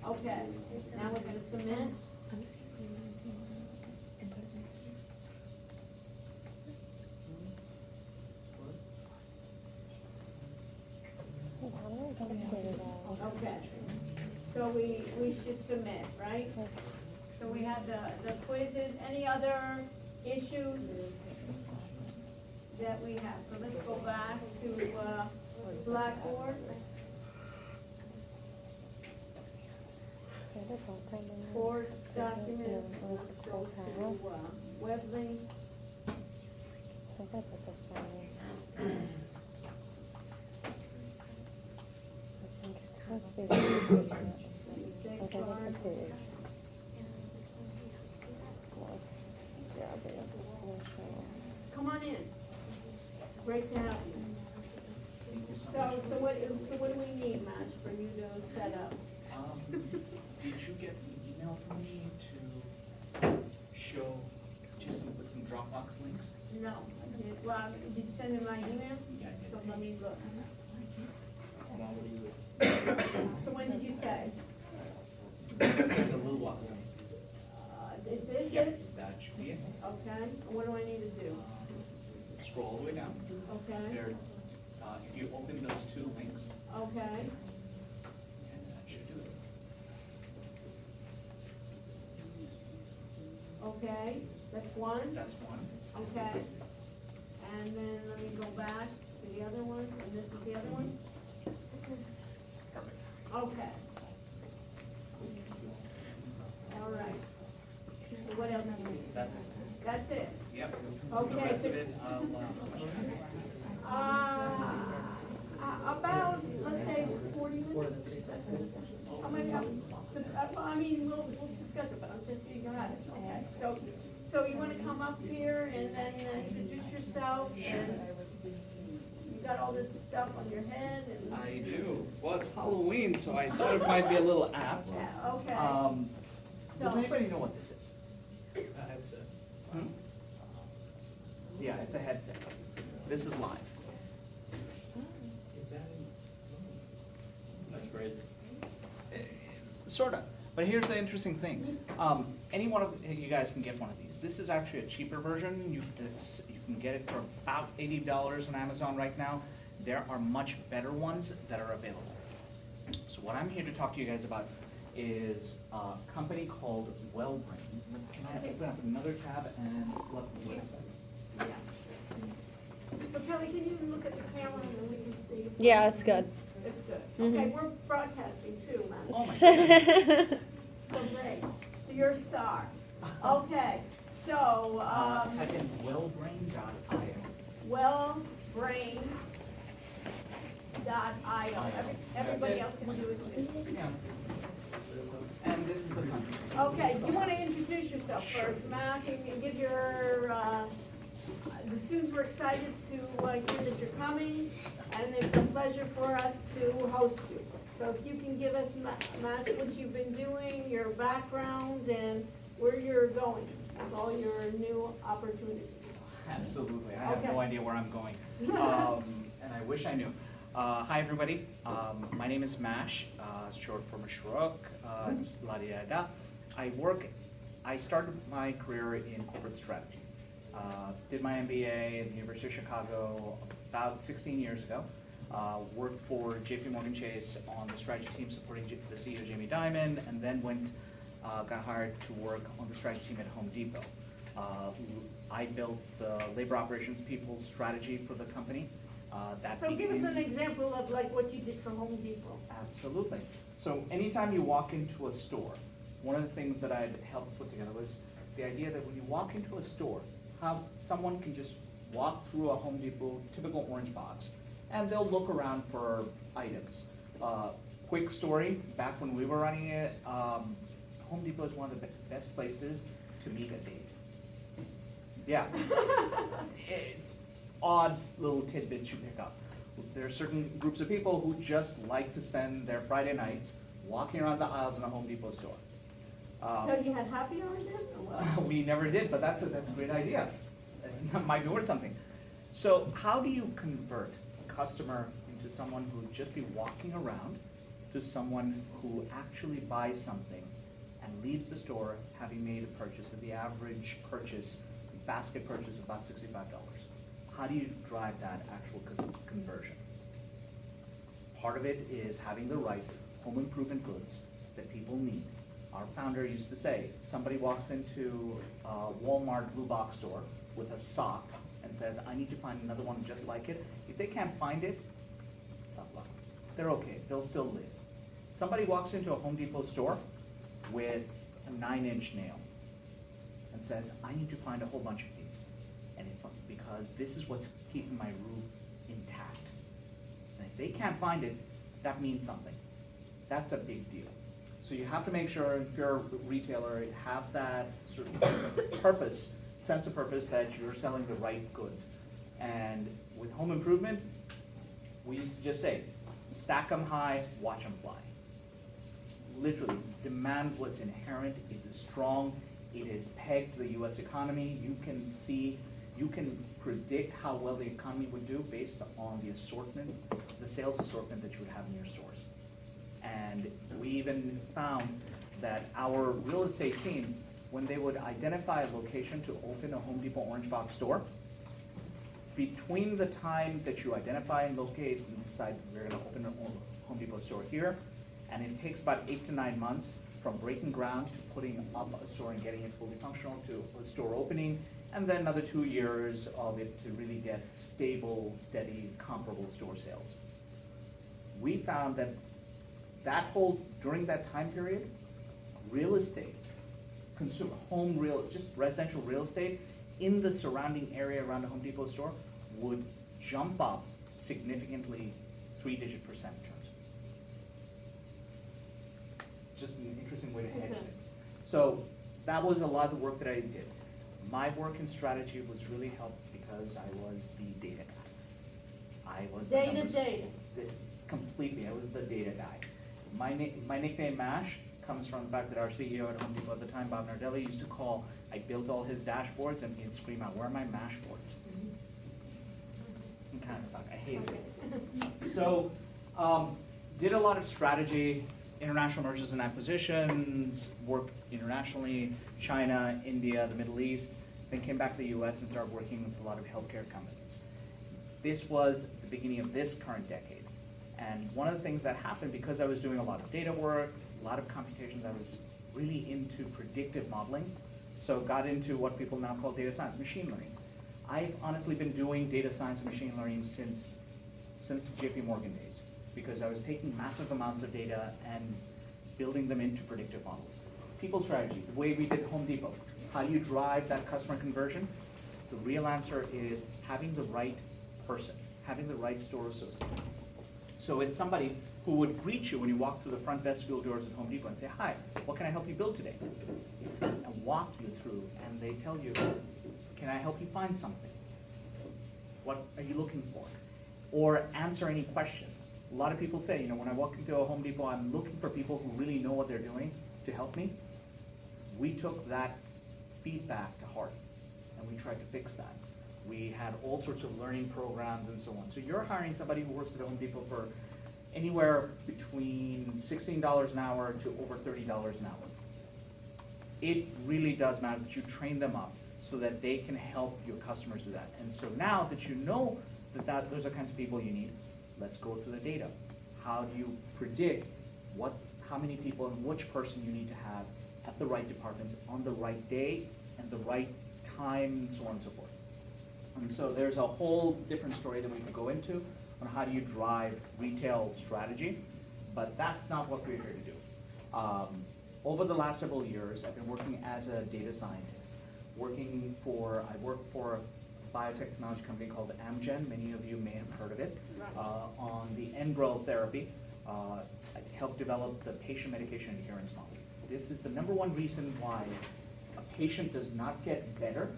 Okay, now we're gonna submit. Oh, how do I get it out? Okay, so we should submit, right? So we have the quizzes, any other issues that we have? So let's go back to, Blackboard. That is all kind of nice. Course Yeah, documents, like let's the go full to, tab. web links. I think I put this one in. I think it's supposed to be the page. I think it's a page. Well, yeah, but it's a show. Come on in. Great to have you. So what do we need, Matt, for you to set up? Did you get an email from me to show, with some Dropbox links? No, I did, well, did you send me my email? Yeah, I did. So let me look. Well, what do you? So when did you say? Send a little while. Is this Yeah, it? that should be it. Okay, and what do I need to do? Scroll all the way down. Okay, There, if you open those 2 links, okay, and that should do it. okay, that's one, That's one. okay. And then let me go back to the other one, and this is the other one? Perfect. Okay. All right. So what else do you need? That's it. That's it? Yep. Okay, The rest so- of it, how much time? About, let's say, 40 minutes. How much, I mean, we'll discuss it, but I'm just, you got it, okay? So you wanna come up here and then introduce yourself, and you got all this stuff on your head, and, I do. Well, it's Halloween, so I thought it might be a little apt. yeah, okay. Does So- anybody know what this is? A headset. Hmm? Yeah, it's a headset. This is live. Is that That's crazy. Sort of. But here's the interesting thing. Any one of you guys can get one of these. This is actually a cheaper version. You can get it for about $80 on Amazon right now. There are much better ones that are available. So what I'm here to talk to you guys about is a company called Wellbrain. Can I open up another tab and look at the website? So Kelly, can you look at the camera and then we can see? Yeah, it's good. It's good. Mhm. Okay, we're broadcasting too, man. Oh my goodness. So great. So you're a star. Okay, so, Type in wellbrain.io. wellbrain.io. Everybody else can do it too. Yeah. And this is the company. Okay, you want to introduce yourself first, Matt, and give your, the students were excited to hear that you're coming, and it's a pleasure for us to host you. So if you can give us, Matt, what you've been doing, your background, and where you're going with all your new opportunities. Absolutely. I have Okay. no idea where I'm going. And I wish I knew. Hi, everybody. My name is Mash, short for Mashruk. It's La-di-da-da. I started my career in corporate strategy. Did my MBA at the University of Chicago about 16 years ago. worked for JP Morgan Chase on the strategy team supporting the CEO Jamie Dimon, and then got hired to work on the strategy team at Home Depot. I built the labor operations people strategy for the company. So give us an example of like what you did for Home Depot. Absolutely. So anytime you walk into a store, one of the things that I'd helped put together was the idea that when you walk into a store, how someone can just walk through a Home Depot typical orange box, and they'll look around for items. Quick story, back when we were running it, Home Depot is one of the best places to meet a date. Yeah. Odd little tidbits you pick up. There are certain groups of people who just like to spend their Friday nights walking around the aisles in a Home Depot store. So you had happy hour then, or what? We never did, but that's a great idea. That might be worth something. So how do you convert a customer into someone who would just be walking around to someone who actually buys something and leaves the store having made a purchase, and the average purchase, basket purchase of about $65? How do you drive that actual conversion? Part of it is having the right home improvement goods that people need. Our founder used to say, somebody walks into a Walmart blue box store with a sock and says, I need to find another one just like it. If they can't find it, tough luck. They're okay, they'll still live. Somebody walks into a Home Depot store with a 9-inch nail and says, I need to find a whole bunch of these. And because this is what's keeping my roof intact. And if they can't find it, that means something. That's a big deal. So you have to make sure, if you're a retailer, you have that sort of purpose, sense of purpose, that you're selling the right goods. And with home improvement, we used to just say, stack them high, watch them fly. Literally, demand was inherent, it is strong, it is pegged to the US economy. You can see, you can predict how well the economy would do based on the assortment, the sales assortment that you would have in your stores. And we even found that our real estate team, when they would identify a location to open a Home Depot orange box store, between the time that you identify and locate and decide we're gonna open a Home Depot store here, and it takes about 8 to 9 months from breaking ground to putting up a store and getting it fully functional to a store opening, and then another 2 years of it to really get stable, steady, comparable store sales. We found that during that time period, real estate, consumer, just residential real estate in the surrounding area around a Home Depot store would jump up significantly, 3-digit percent terms. Just an interesting way to hedge things. So that was a lot of the work that I did. My work in strategy was really helped because I was the data guy. I was the Data. Completely, I was the data guy. My nickname MASH comes from the fact that our CEO at Home Depot at the time, Bob Nardelli, used to call, I built all his dashboards, and he'd scream out, where are my MASH boards? I'm kind of stuck, I hated it. So, did a lot of strategy, international mergers and acquisitions, worked internationally, China, India, the Middle East, then came back to the US and started working with a lot of healthcare companies. This was the beginning of this current decade. And one of the things that happened, because I was doing a lot of data work, a lot of computations, I was really into predictive modeling, so got into what people now call data science, machine learning. I've honestly been doing data science and machine learning since JP Morgan days, because I was taking massive amounts of data and building them into predictive models. People strategy, the way we did Home Depot. How do you drive that customer conversion? The real answer is having the right person, having the right store associate. So it's somebody who would greet you when you walk through the front vestibule doors at Home Depot and say, hi, what can I help you build today? And walk you through, and they tell you, can I help you find something? What are you looking for? Or answer any questions. A lot of people say, when I walk into a Home Depot, I'm looking for people who really know what they're doing to help me. We took that feedback to heart, and we tried to fix that. We had all sorts of learning programs and so on. So you're hiring somebody who works at Home Depot for anywhere between $16 an hour to over $30 an hour. It really does matter that you train them up so that they can help your customers do that. And so now that you know that those are kinds of people you need, let's go through the data. How do you predict how many people and which person you need to have at the right departments on the right day and the right time, and so on and so forth. And so there's a whole different story that we could go into on how do you drive retail strategy, but that's not what we're here to do. Over the last several years, I've been working as a data scientist. I work for a biotechnology company called Amgen. Many of you may have heard of it. On the Enbrel therapy, I helped develop the patient medication adherence model. This is the number one reason why a patient does not get better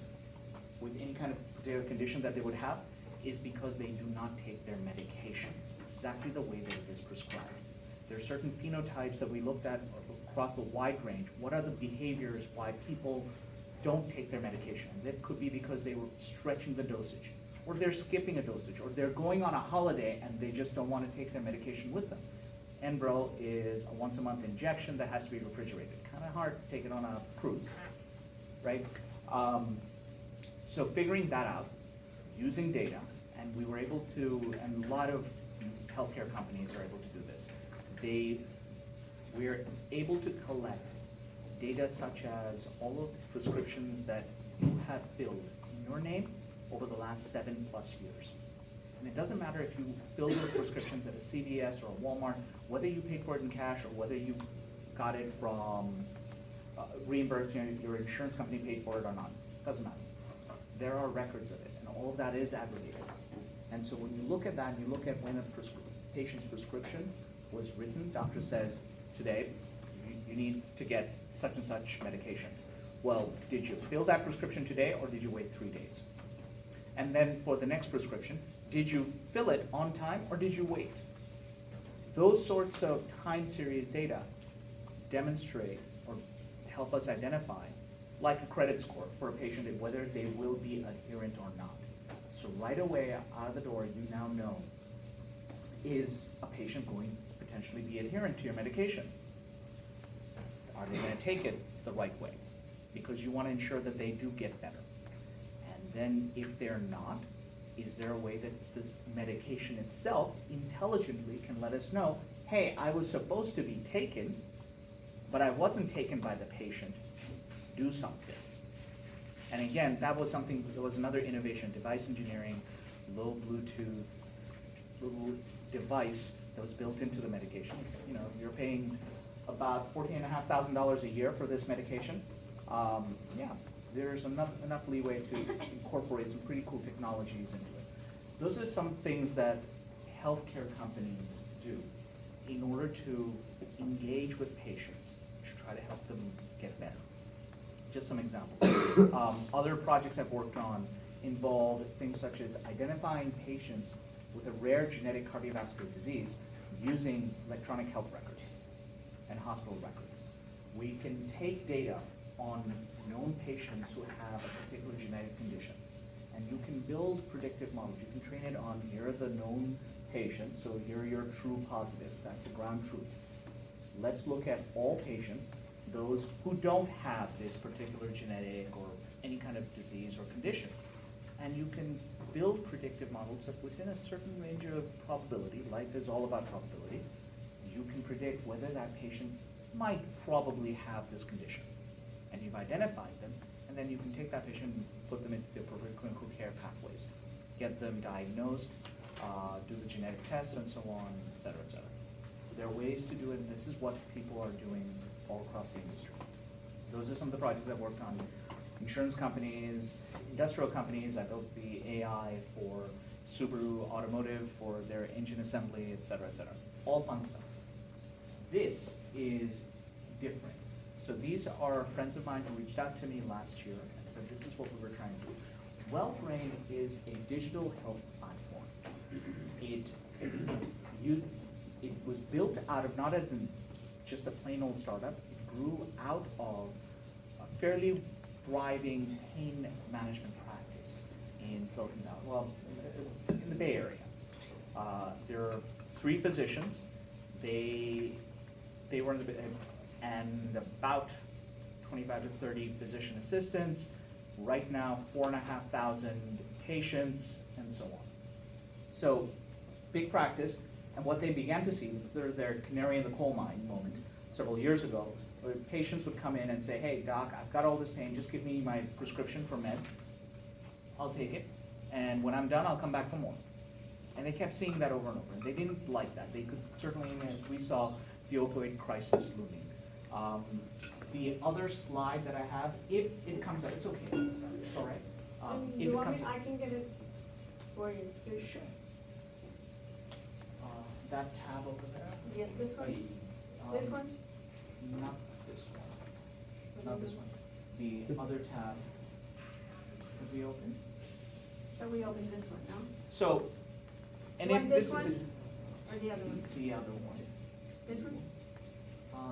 with any kind of particular condition that they would have is because they do not take their medication exactly the way that it is prescribed. There are certain phenotypes that we looked at across the wide range. What are the behaviors why people don't take their medication? That could be because they were stretching the dosage, or they're skipping a dosage, or they're going on a holiday and they just don't want to take their medication with them. Enbrel is a once-a-month injection that has to be refrigerated. Kind of hard to take it on a cruise, right? So figuring that out, using data, and we were able to, and a lot of healthcare companies are able to do this. We're able to collect data such as all of the prescriptions that you have filled in your name over the last 7+ years. And it doesn't matter if you fill those prescriptions at a CVS or a Walmart, whether you paid for it in cash or whether you got it from reimbursed, your insurance company paid for it or not. Doesn't matter. There are records of it, and all of that is aggregated. And so when you look at that, and you look at when a patient's prescription was written, doctor says, today, you need to get such and such medication. Well, did you fill that prescription today, or did you wait 3 days? And then for the next prescription, did you fill it on time, or did you wait? Those sorts of time series data demonstrate or help us identify, like a credit score for a patient, whether they will be adherent or not. So right away, out of the door, you now know, is a patient going to potentially be adherent to your medication? Are they going to take it the right way? Because you want to ensure that they do get better. And then if they're not, is there a way that the medication itself intelligently can let us know, hey, I was supposed to be taken, but I wasn't taken by the patient. Do something. And again, that was another innovation, device engineering, low Bluetooth, little device that was built into the medication. You know, you're paying about $14,500 a year for this medication. Yeah, there's enough leeway to incorporate some pretty cool technologies into it. Those are some things that healthcare companies do in order to engage with patients to try to help them get better. Just some examples. Other projects I've worked on involve things such as identifying patients with a rare genetic cardiovascular disease using electronic health records and hospital records. We can take data on known patients who have a particular genetic condition, and you can build predictive models. You can train it on, here are the known patients, so here are your true positives. That's the ground truth. Let's look at all patients, those who don't have this particular genetic or any kind of disease or condition. And you can build predictive models that within a certain range of probability, life is all about probability, you can predict whether that patient might probably have this condition. And you've identified them, and then you can take that patient and put them into the appropriate clinical care pathways, get them diagnosed, do the genetic tests and so on, et cetera, et cetera. There are ways to do it, and this is what people are doing all across the industry. Those are some of the projects I've worked on. Insurance companies, industrial companies. I built the AI for Subaru Automotive for their engine assembly, et cetera, et cetera. All fun stuff. This is different. So these are friends of mine who reached out to me last year and said, this is what we were trying to do. WellBrain is a digital health platform. It was built out of, not as just a plain old startup, it grew out of a fairly thriving pain management practice in Silicon Valley, well, in the Bay Area. There are 3 physicians. They were in the, and about 25 to 30 physician assistants. Right now, 4,500 patients, and so on. So big practice, and what they began to see is their canary in the coal mine moment several years ago, where patients would come in and say, hey, doc, I've got all this pain, just give me my prescription for meds. I'll take it, and when I'm done, I'll come back for more. And they kept seeing that over and over, and they didn't like that. They could certainly, as we saw, the opioid crisis looming. The other slide that I have, if it comes up, it's okay, it's all right. If You it want me, comes up, I can get it for you, too. sure. That tab over there. Yeah, this one? This one? Not this one. Not this one. The other tab. Could we open? So we open this one, no? So, and Want if this this is one? Or the other one? the other one. This one?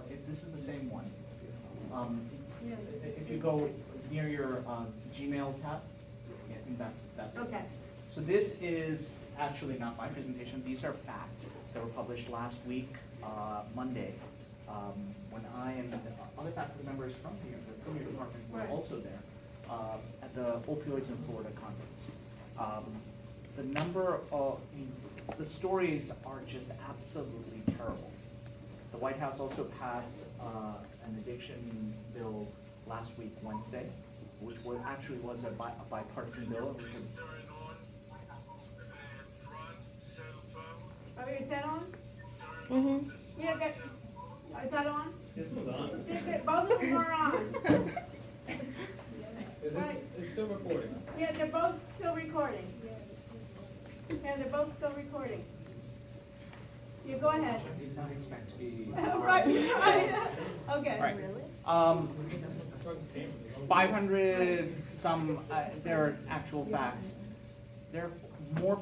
If this is the same one. Yeah. If you go near your Gmail tab, yeah, I think that's it. Okay. So this is actually not my presentation. These are facts that were published last week, Monday, when I and the other faculty members from your department were Right. also there at the Opioids in Florida conference. The number of, the stories are just absolutely terrible. The White House also passed an addiction bill last week, Wednesday, which actually was a bipartisan bill. It was Oh, is that on? Mm-hmm. Yeah, that, is that on? This one's on. Both of them are on. It's still recording. Yeah, they're both still recording. Yeah, they're both still recording. You go ahead. I did not expect to be. Right, right. Okay. Right. 500 some, there are actual facts. There are more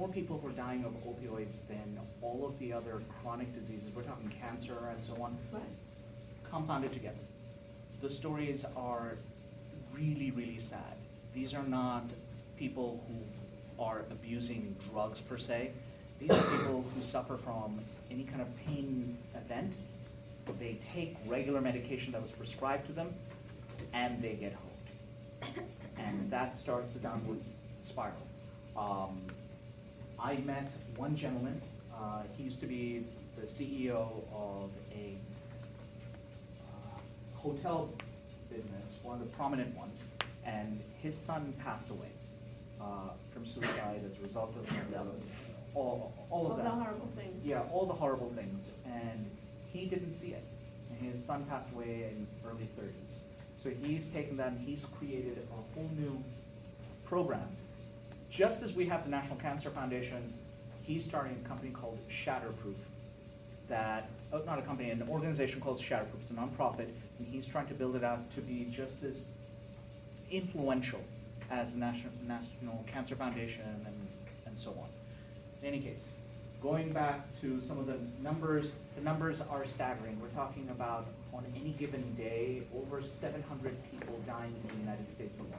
people who are dying of opioids than all of the other chronic diseases. We're talking cancer and so on. What? Compounded together. The stories are really, really sad. These are not people who are abusing drugs per se. These are people who suffer from any kind of pain event. They take regular medication that was prescribed to them, and they get hooked. And that starts the downward spiral. I met one gentleman. He used to be the CEO of a hotel business, one of the prominent ones, and his son passed away from suicide as a result of all of that. All the horrible things. Yeah, all the horrible things, and he didn't see it. And his son passed away in early 30s. So he's taken that and he's created a whole new program. Just as we have the National Cancer Foundation, he's starting a company called Shatterproof. That, not a company, an organization called Shatterproof. It's a nonprofit, and he's trying to build it out to be just as influential as the National Cancer Foundation and so on. In any case, going back to some of the numbers are staggering. We're talking about, on any given day, over 700 people dying in the United States alone.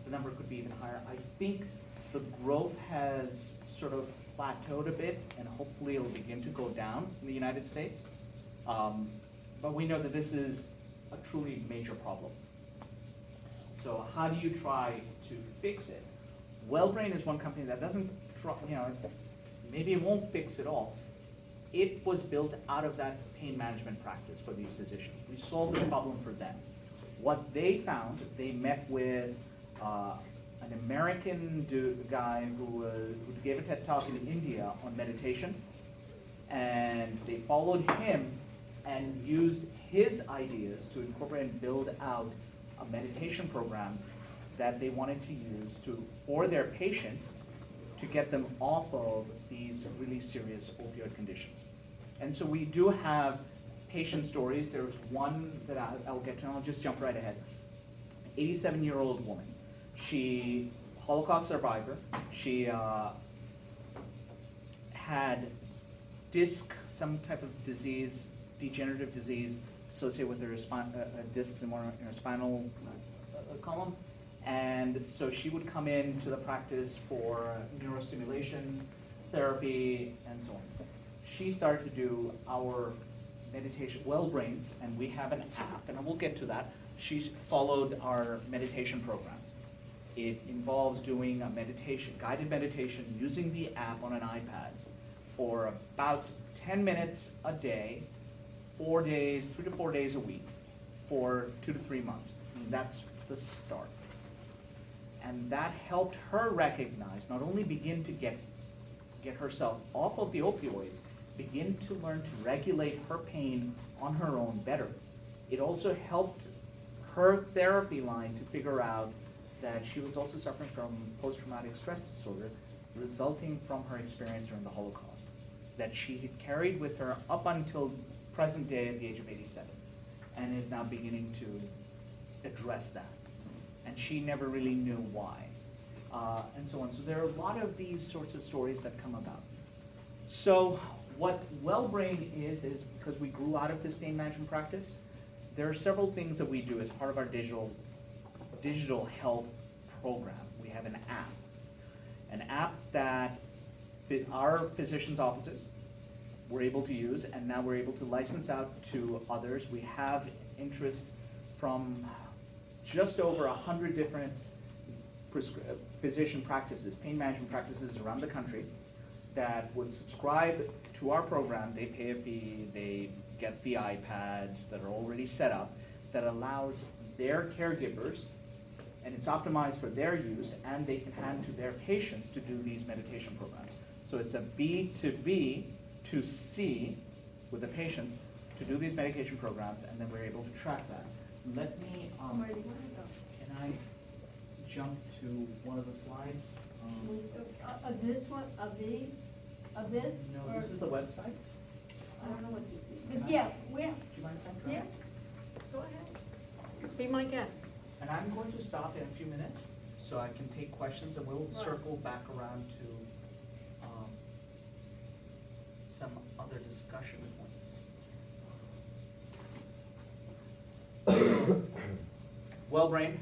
The number could be even higher. I think the growth has sort of plateaued a bit, and hopefully it'll begin to go down in the United States. But we know that this is a truly major problem. So how do you try to fix it? WellBrain is one company that doesn't try, maybe it won't fix it all. It was built out of that pain management practice for these physicians. We solved the problem for them. What they found, they met with an American guy who gave a TED talk in India on meditation, and they followed him and used his ideas to incorporate and build out a meditation program that they wanted to use for their patients to get them off of these really serious opioid conditions. And so we do have patient stories. There's one that I'll get to, and I'll just jump right ahead. 87-year-old woman. She, Holocaust survivor. She had some type of disease, degenerative disease associated with her discs in her spinal column. And so she would come into the practice for neurostimulation therapy and so on. She started to do our meditation, WellBrains, and we have an app, and we'll get to that. She followed our meditation programs. It involves doing a meditation, guided meditation, using the app on an iPad for about 10 minutes a day, 4 days, 2 to 4 days a week, for 2 to 3 months. And that's the start. And that helped her recognize, not only begin to get herself off of the opioids, begin to learn to regulate her pain on her own better. It also helped her therapy line to figure out that she was also suffering from post-traumatic stress disorder resulting from her experience during the Holocaust, that she had carried with her up until present day at the age of 87, and is now beginning to address that. And she never really knew why, and so on. So there are a lot of these sorts of stories that come about. So what WellBrain is because we grew out of this pain management practice, there are several things that we do as part of our digital health program. We have an app that our physicians' offices were able to use, and now we're able to license out to others. We have interest from just over 100 different physician practices, pain management practices around the country that would subscribe to our program. They pay a fee, they get the iPads that are already set up that allows their caregivers, and it's optimized for their use, and they can hand to their patients to do these meditation programs. So it's a B2B to C with the patients to do these medication programs, and then we're able to track that. Let me, can I jump to one of the slides? Of this one, of these, of this? No, or- this is the website. I don't know what this Can is. I- Yeah, where? Do you mind if I try? Yeah. Go ahead. Be my guest. And I'm going to stop in a few minutes so I can take questions, and we'll circle back around to some other discussion points. WellBrain,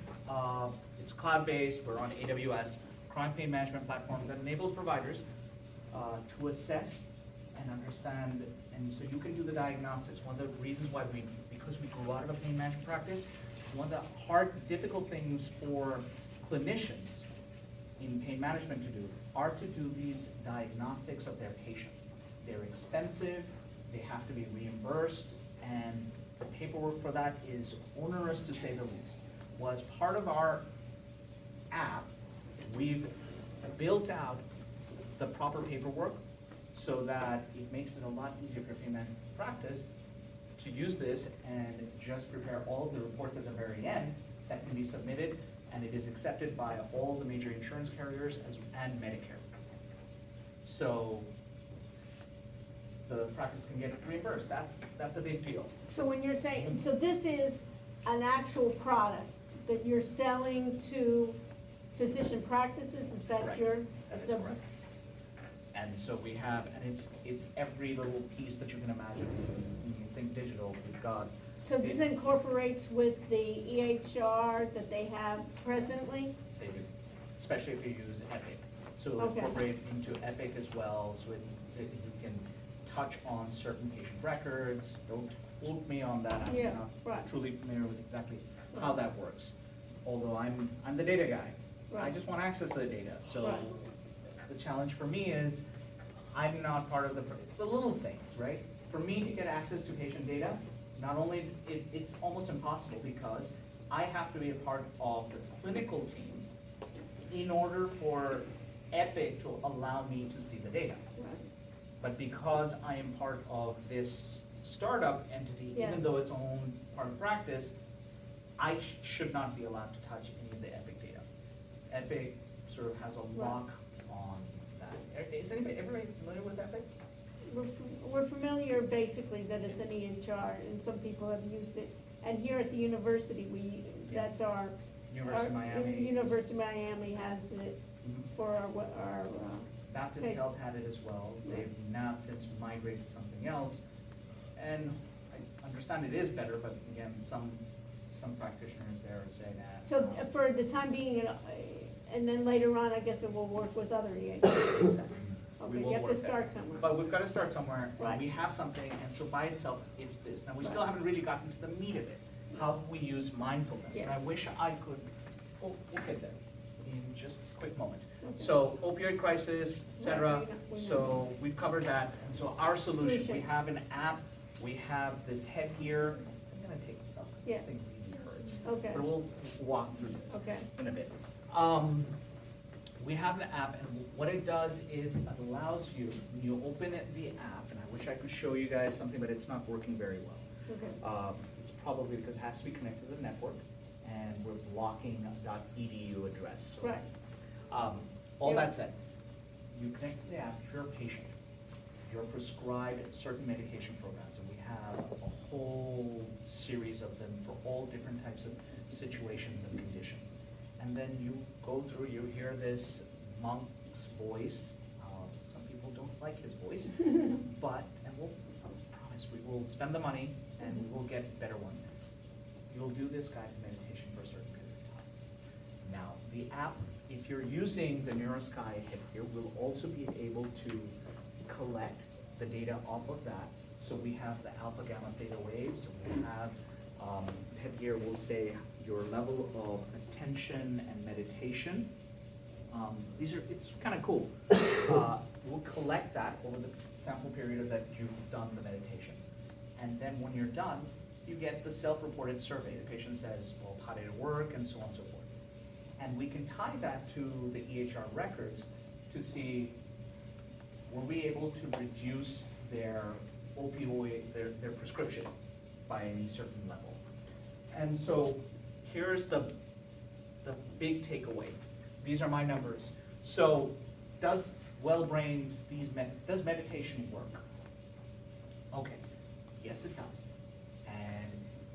it's cloud-based, we're on AWS, chronic pain management platform that enables providers to assess and understand, and so you can do the diagnostics. One of the reasons why because we grew out of a pain management practice, one of the hard, difficult things for clinicians in pain management to do are to do these diagnostics of their patients. They're expensive, they have to be reimbursed, and the paperwork for that is onerous to say the least. Well, as part of our app, we've built out the proper paperwork so that it makes it a lot easier for pain management practice to use this and just prepare all of the reports at the very end that can be submitted, and it is accepted by all the major insurance carriers and Medicare. So the practice can get reimbursed. That's a big deal. So when you're saying, so this is an actual product that you're selling to physician practices, is that Correct. your? That it's is a- correct. And so we have, and it's every little piece that you can imagine. When you think digital, we've got. So this incorporates with the EHR that they have presently? They do, especially if you use Epic. So it'll Okay. incorporate into Epic as well, so you can touch on certain patient records. Don't quote me on that. Yeah, I'm not right. truly familiar with exactly how that works. Although I'm the data guy. I Right. just want access to the data. So Right. the challenge for me is I'm not part of the little things, right? For me to get access to patient data, not only, it's almost impossible because I have to be a part of the clinical team in order for Epic to allow me to see the data. Right. But because I am part of this startup entity, Yeah. even though it's own part of practice, I should not be allowed to touch any of the Epic data. Epic sort of has a lock on that. Is everybody familiar with Epic? We're familiar basically that it's an EHR, and some people have used it. And here at the university, that's our. University of Miami. University of Miami has it Mhm. for our. Baptist Okay. Health had it as well. They've now since migrated to something else. And I understand it is better, but again, some practitioners there are saying that. So for the time being, and then later on, I guess it will work with other EHRs. Exactly. We Okay, will you have to work that. start somewhere. But we've got to start somewhere, and Right. we have something, and so by itself, it's this. Now, we still haven't really gotten to the meat of it, how we use mindfulness, and I wish I could, we'll get there. in just a quick moment. So opioid crisis, et cetera, Right, we know. so we've covered that. And so our solution, we have an app, we have this headgear. I'm gonna take this off because Yeah. this thing really hurts. Okay. But we'll walk through this Okay. in a bit. We have an app, and what it does is it allows you, when you open the app, and I wish I could show you guys something, but it's not working very well. Okay. It's probably because it has to be connected to the network, and we're blocking .edu address. Right. All Yeah. that said, you connect to the app, if you're a patient, you're prescribed certain medication programs, and we have a whole series of them for all different types of situations and conditions. And then you go through, you hear this monk's voice. Some people don't like his voice, but, and we'll, I promise, we will spend the money and we will get better ones. You'll do this guided meditation for a certain period of time. Now, the app, if you're using the NeuroSky headgear, will also be able to collect the data off of that. So we have the alpha gamma theta waves, we have headgear will say your level of attention and meditation. It's kind of cool. We'll collect that over the sample period that you've done the meditation. And then when you're done, you get the self-reported survey. The patient says, well, how did it work, and so on and so forth. And we can tie that to the EHR records to see, were we able to reduce their opioid, their prescription by any certain level. And so here's the big takeaway. These are my numbers. So does WellBrains, does meditation work? Okay, yes it does. And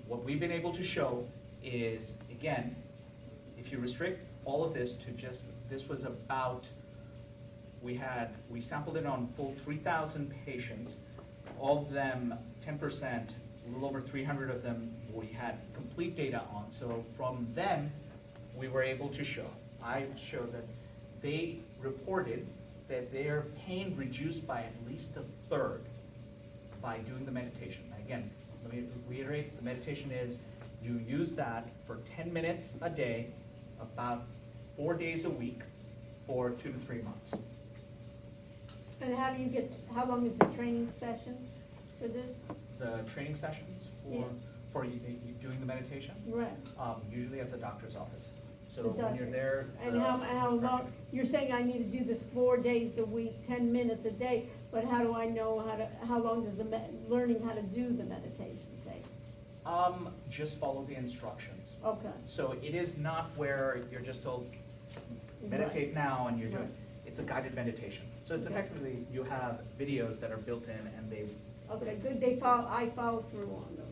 what we've been able to show is, again, if you restrict all of this to just, this was about, we sampled it on full 3,000 patients. Of them, 10%, a little over 300 of them we had complete data on. So from them, we were able to show, I showed that they reported that their pain reduced by at least a third by doing the meditation. Again, let me reiterate, the meditation is you use that for 10 minutes a day, about 4 days a week for 2 to 3 months. And how long is the training sessions for this? The training sessions for you doing the meditation? Right. Usually at the doctor's office. So The when you're doctor. there. And how long, you're saying I need to do this 4 days a week, 10 minutes a day, but how do I know how long does learning how to do the meditation take? Just follow the instructions. Okay. So it is not where you're just told, meditate now and you're doing, it's a guided meditation. So it's Okay. effectively, you have videos that are built in and they. Okay, good, I follow through on those.